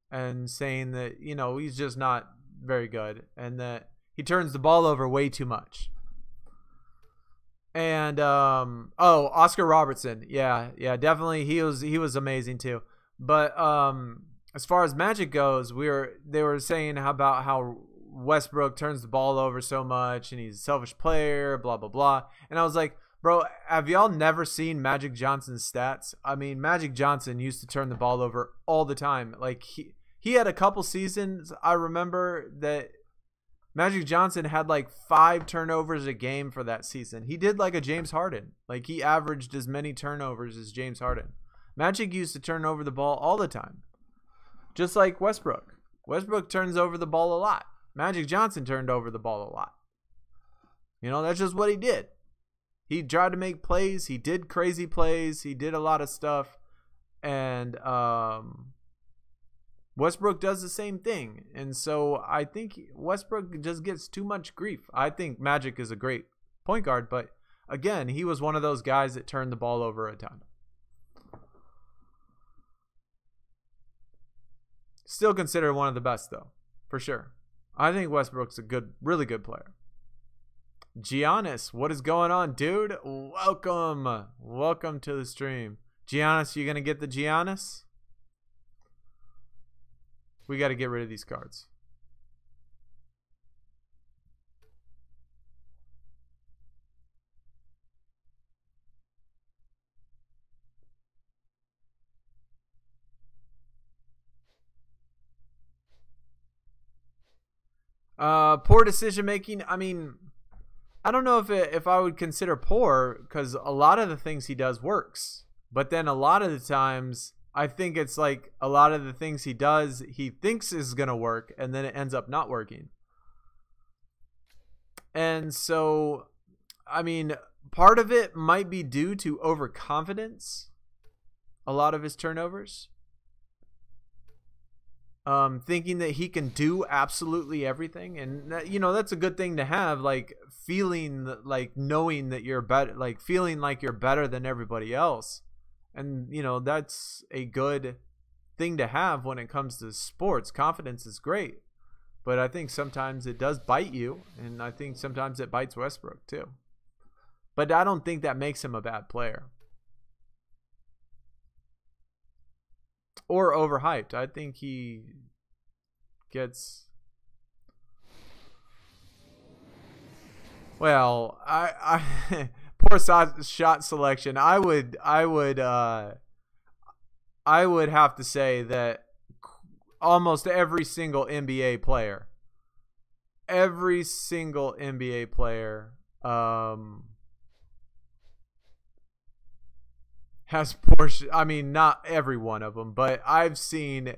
and saying that, you know, he's just not very good and that he turns the ball over way too much. And Oscar Robertson, yeah, definitely he was amazing too. But as far as Magic goes, they were saying about how Westbrook turns the ball over so much and he's a selfish player, blah blah blah. And I was like, bro, have y'all never seen Magic Johnson's stats? I mean, Magic Johnson used to turn the ball over all the time. Like he had a couple seasons, I remember, that Magic Johnson had like 5 turnovers a game for that season. He did like a James Harden. Like he averaged as many turnovers as James Harden. Magic used to turn over the ball all the time. Just like Westbrook. Westbrook turns over the ball a lot. Magic Johnson turned over the ball a lot. You know, that's just what he did. He tried to make plays. He did crazy plays. He did a lot of stuff. And Westbrook does the same thing. And so I think Westbrook just gets too much grief. I think Magic is a great point guard. But again, he was one of those guys that turned the ball over a ton. Still considered one of the best, though. For sure. I think Westbrook's a really good player. Giannis, what is going on, dude? Welcome to the stream. Giannis, you gonna get the Giannis? We got to get rid of these cards. Poor decision making. I mean, I don't know if I would consider poor, because a lot of the things he does works, but then a lot of the times I think it's like a lot of the things he does he thinks is gonna work, and then it ends up not working. And so, I mean, part of it might be due to overconfidence. A lot of his turnovers. thinking that he can do absolutely everything, and that, you know, that's a good thing to have, like feeling like knowing that you're better, like feeling like you're better than everybody else. And you know, that's a good thing to have when it comes to sports. Confidence is great, but I think sometimes it does bite you, and I think sometimes it bites Westbrook too. But I don't think that makes him a bad player or overhyped. I think he gets, well, I poor shot selection. I would have to say that almost every single NBA player has poor I mean, not every one of them, but I've seen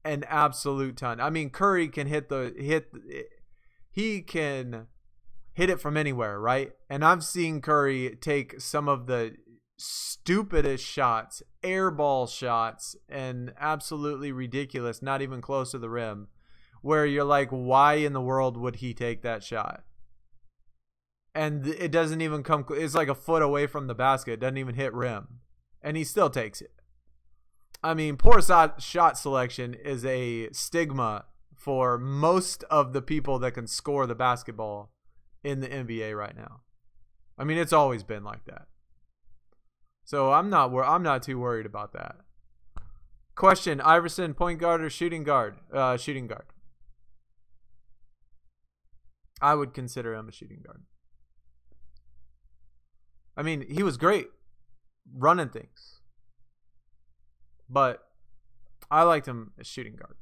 an absolute ton. I mean, Curry can he can hit it from anywhere, right? And I've seen Curry take some of the stupidest shots, airball shots, and absolutely ridiculous, not even close to the rim, where you're like, why in the world would he take that shot? And it doesn't even come, it's like a foot away from the basket. It doesn't even hit rim, and he still takes it. I mean, poor shot selection is a stigma for most of the people that can score the basketball in the NBA right now. I mean, it's always been like that. So I'm not too worried about that. Question: Iverson, point guard or shooting guard? Shooting guard. I would consider him a shooting guard. I mean, he was great running things, but I liked him as shooting guard.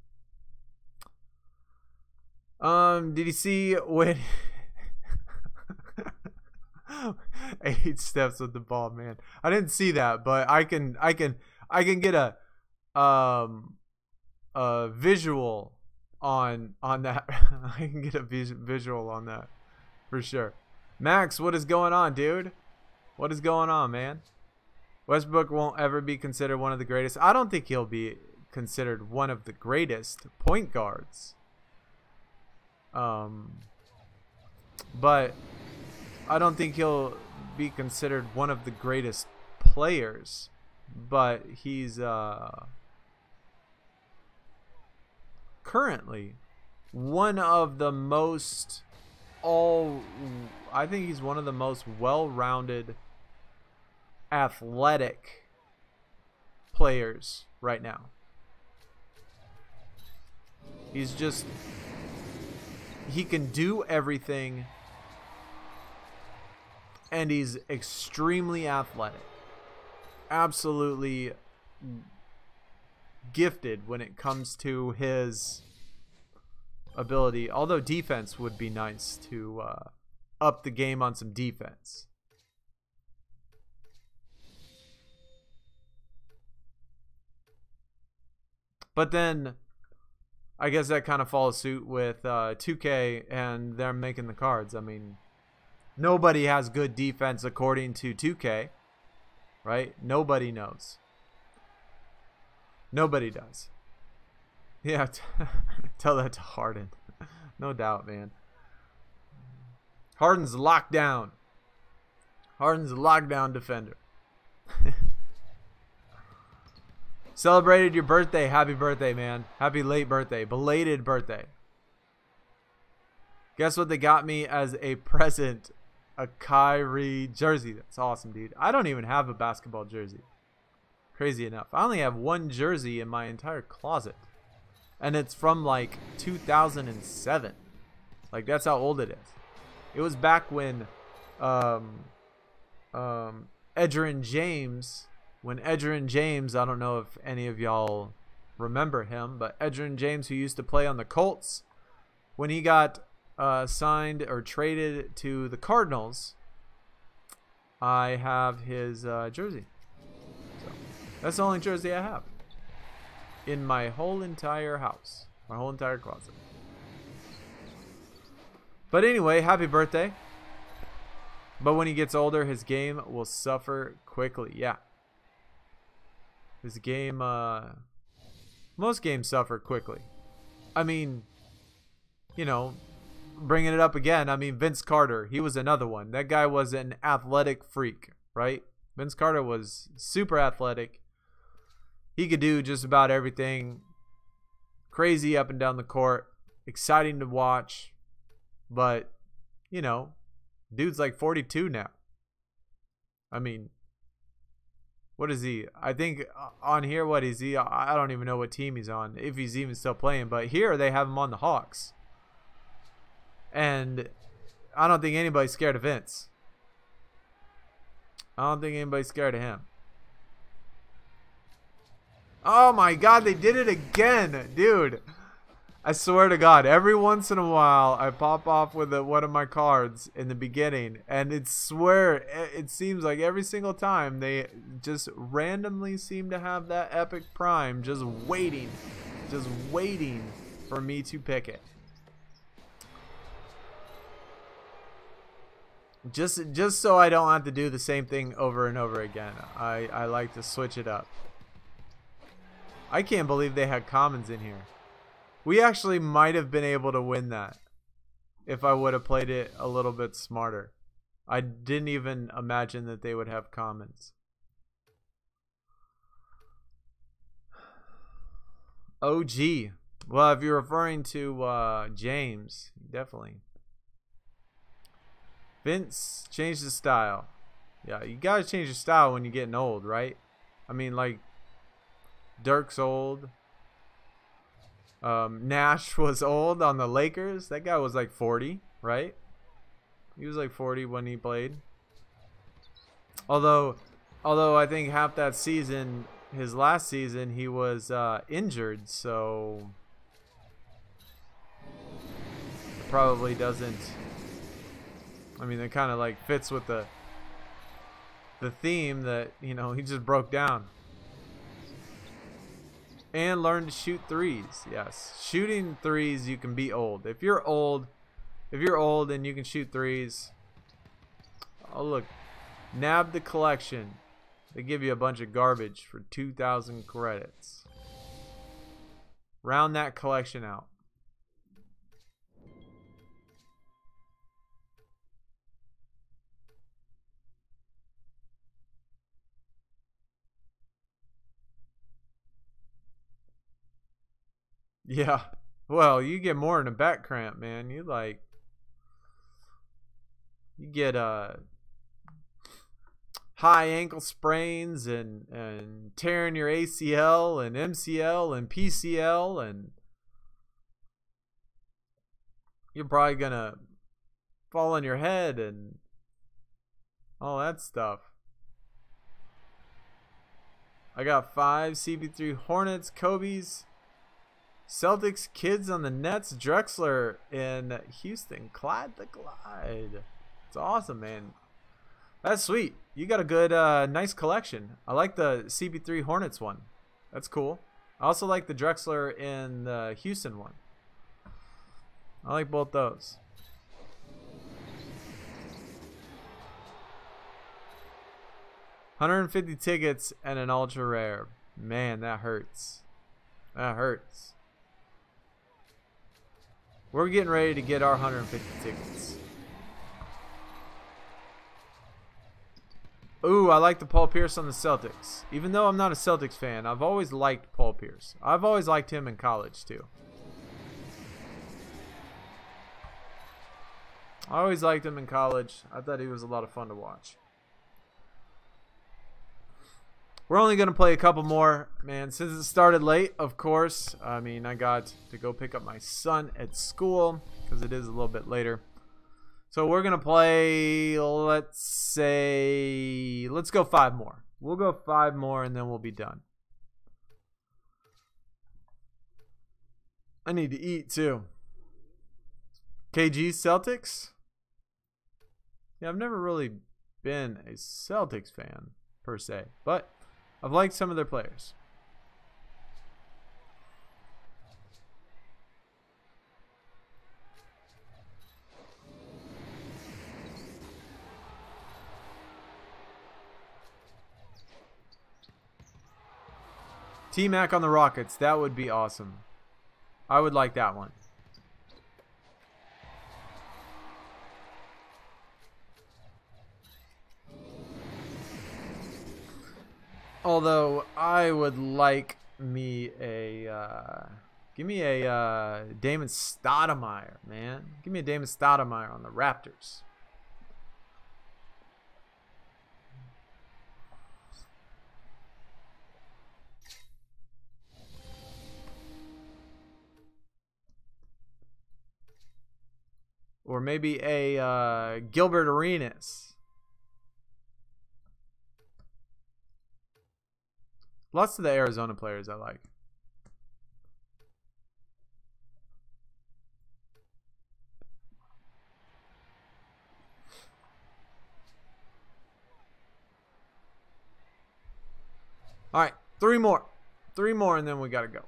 Did you see when 8 steps with the ball, man? I didn't see that, but I can get a visual on that. I can get a visual on that for sure. Max, what is going on, dude? What is going on, man? Westbrook won't ever be considered one of the greatest. I don't think he'll be considered one of the greatest point guards. But I don't think he'll be considered one of the greatest players. But he's currently one of the most I think he's one of the most well-rounded athletic players right now. He can do everything, and he's extremely athletic. Absolutely gifted when it comes to his ability. Although defense would be nice to up the game on some defense. But then I guess that kind of follows suit with 2K and them making the cards. I mean, nobody has good defense according to 2K, right? Nobody knows. Nobody does. Yeah, tell that to Harden. No doubt, man. Harden's locked down. Harden's a lockdown defender. Celebrated your birthday. Happy birthday, man. Happy late birthday. Belated birthday. Guess what they got me as a present? A Kyrie jersey. That's awesome, dude. I don't even have a basketball jersey. Crazy enough. I only have one jersey in my entire closet. And it's from like 2007. Like, that's how old it is. It was back when Edgerrin James... When Edgerrin James, I don't know if any of y'all remember him, but Edgerrin James, who used to play on the Colts, when he got signed or traded to the Cardinals, I have his jersey. So that's the only jersey I have in my whole entire house, my whole entire closet. But anyway, happy birthday. But when he gets older, his game will suffer quickly. Yeah. His game, most games suffer quickly. I mean, you know, bringing it up again, I mean, Vince Carter, he was another one. That guy was an athletic freak, right? Vince Carter was super athletic. He could do just about everything. Crazy up and down the court. Exciting to watch. But, you know, dude's like 42 now. I mean, what is he? I think on here, what is he? I don't even know what team he's on, if he's even still playing. But here they have him on the Hawks. And I don't think anybody's scared of Vince. I don't think anybody's scared of him. Oh my God, they did it again, dude. I swear to God, every once in a while, I pop off with one of my cards in the beginning, and it seems like every single time they just randomly seem to have that epic prime just waiting for me to pick it. Just so I don't have to do the same thing over and over again. I like to switch it up. I can't believe they had commons in here. We actually might have been able to win that if I would have played it a little bit smarter. I didn't even imagine that they would have commons. OG. Well, if you're referring to James, definitely. Vince changed his style. Yeah, you gotta change your style when you're getting old, right? I mean, like, Dirk's old. Nash was old on the Lakers. That guy was like 40, right? He was like 40 when he played. Although I think half that season, his last season, he was injured, so it probably doesn't. I mean, it kind of like fits with the theme that, you know, he just broke down. And learn to shoot threes. Yes, shooting threes, you can be old. If you're old and you can shoot threes. Oh look, nab the collection. They give you a bunch of garbage for 2,000 credits. Round that collection out. Yeah. Well, you get more than a back cramp, man. You get high ankle sprains and tearing your ACL and MCL and PCL, and you're probably gonna fall on your head and all that stuff. I got 5 CP3 Hornets, Kobe's, Celtics, kids on the Nets, Drexler in Houston, Clyde the Glide. It's awesome, man. That's sweet. You got a good, nice collection. I like the CP3 Hornets one. That's cool. I also like the Drexler in the Houston one. I like both those. $150 tickets and an ultra rare. Man, that hurts. That hurts. We're getting ready to get our 150 tickets. Ooh, I like the Paul Pierce on the Celtics. Even though I'm not a Celtics fan, I've always liked Paul Pierce. I've always liked him in college, too. I always liked him in college. I thought he was a lot of fun to watch. We're only going to play a couple more, man, since it started late, of course. I mean, I got to go pick up my son at school because it is a little bit later. So we're going to play, let's go 5 more. We'll go 5 more and then we'll be done. I need to eat too. KG Celtics? Yeah, I've never really been a Celtics fan per se, but I've liked some of their players. T-Mac on the Rockets. That would be awesome. I would like that one. Although I would like me a give me a Damon Stoudemire, man. Give me a Damon Stoudemire on the Raptors. Or maybe a Gilbert Arenas. Lots of the Arizona players I like. All right, 3 more. 3 more and then we got to go.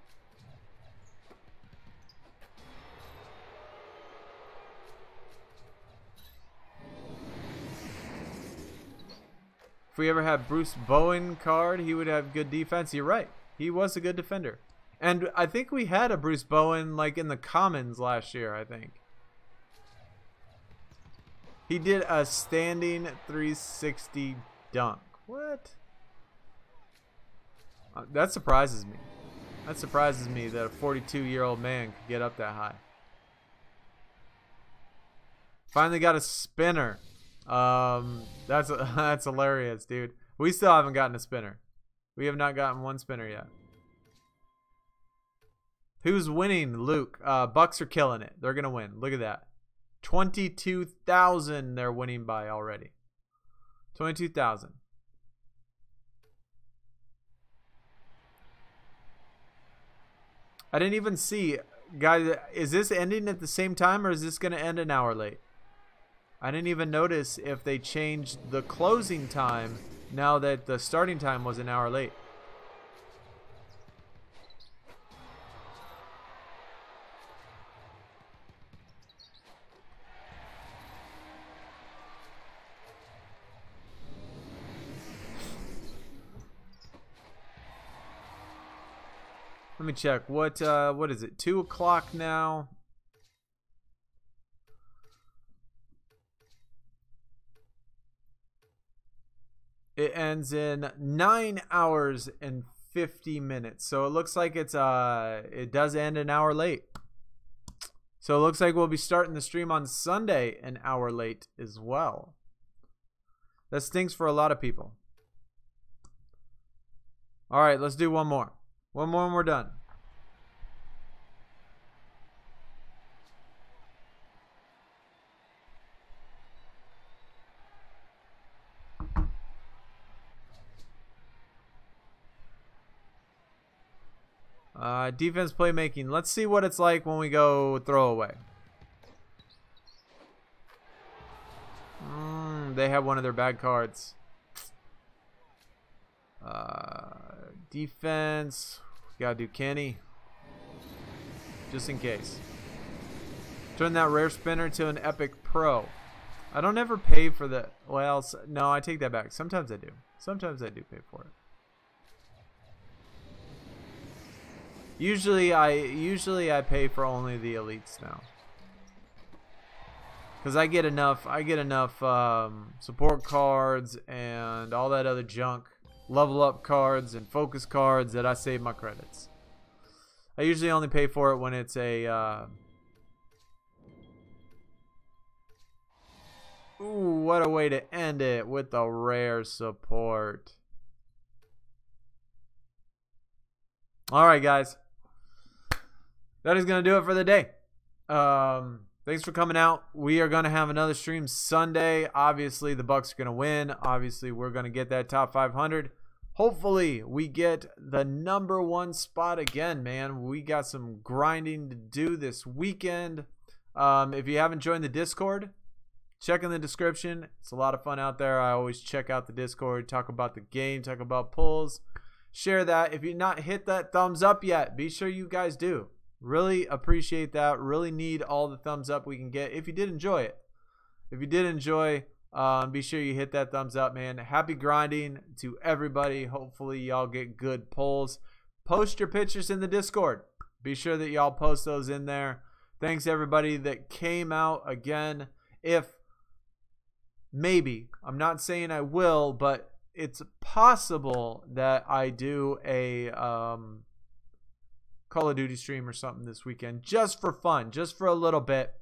If we ever had Bruce Bowen card, he would have good defense. You're right. He was a good defender. And I think we had a Bruce Bowen like in the Commons last year, I think. He did a standing 360 dunk. What? That surprises me. That surprises me that a 42-year-old man could get up that high. Finally got a spinner. That's hilarious, dude. We still haven't gotten a spinner. We have not gotten one spinner yet. Who's winning, Luke? Bucks are killing it. They're gonna win. Look at that. 22,000 they're winning by already. 22,000. I didn't even see, guys. Is this ending at the same time or is this gonna end an hour late? I didn't even notice if they changed the closing time now that the starting time was an hour late. Let me check. What is it? 2 o'clock now. It ends in 9 hours and 50 minutes. So it looks like it does end an hour late. So it looks like we'll be starting the stream on Sunday an hour late as well. That stinks for a lot of people. All right, let's do one more. One more and we're done. Defense playmaking. Let's see what it's like when we go throwaway. They have one of their bad cards. Defense. Gotta do Kenny. Just in case. Turn that rare spinner to an epic pro. I don't ever pay for the... Well, no, I take that back. Sometimes I do. Sometimes I do pay for it. Usually I pay for only the elites now. Cause I get enough support cards and all that other junk, level up cards and focus cards that I save my credits. I usually only pay for it when it's a ooh, what a way to end it with the rare support. Alright guys. That is going to do it for the day. Thanks for coming out. We are going to have another stream Sunday. Obviously, the Bucks are going to win. Obviously, we're going to get that top 500. Hopefully, we get the #1 spot again, man. We got some grinding to do this weekend. If you haven't joined the Discord, check in the description. It's a lot of fun out there. I always check out the Discord, talk about the game, talk about pulls. Share that. If you've not hit that thumbs up yet, be sure you guys do. Really appreciate that. Really need all the thumbs up we can get if you did enjoy it. If you did enjoy, be sure you hit that thumbs up, man. Happy grinding to everybody. Hopefully y'all get good pulls. Post your pictures in the Discord. Be sure that y'all post those in there. Thanks everybody that came out again. If maybe, I'm not saying I will, but it's possible that I do a Call of Duty stream or something this weekend, just for fun, just for a little bit,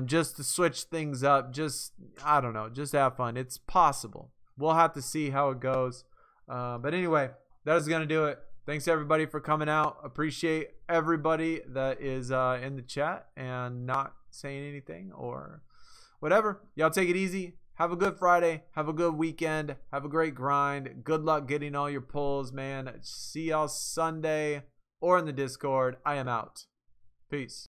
just to switch things up. Just, I don't know, just have fun. It's possible. We'll have to see how it goes. But anyway, that is going to do it. Thanks everybody for coming out. Appreciate everybody that is in the chat and not saying anything or whatever. Y'all take it easy. Have a good Friday. Have a good weekend. Have a great grind. Good luck getting all your pulls, man. See y'all Sunday or in the Discord. I am out. Peace.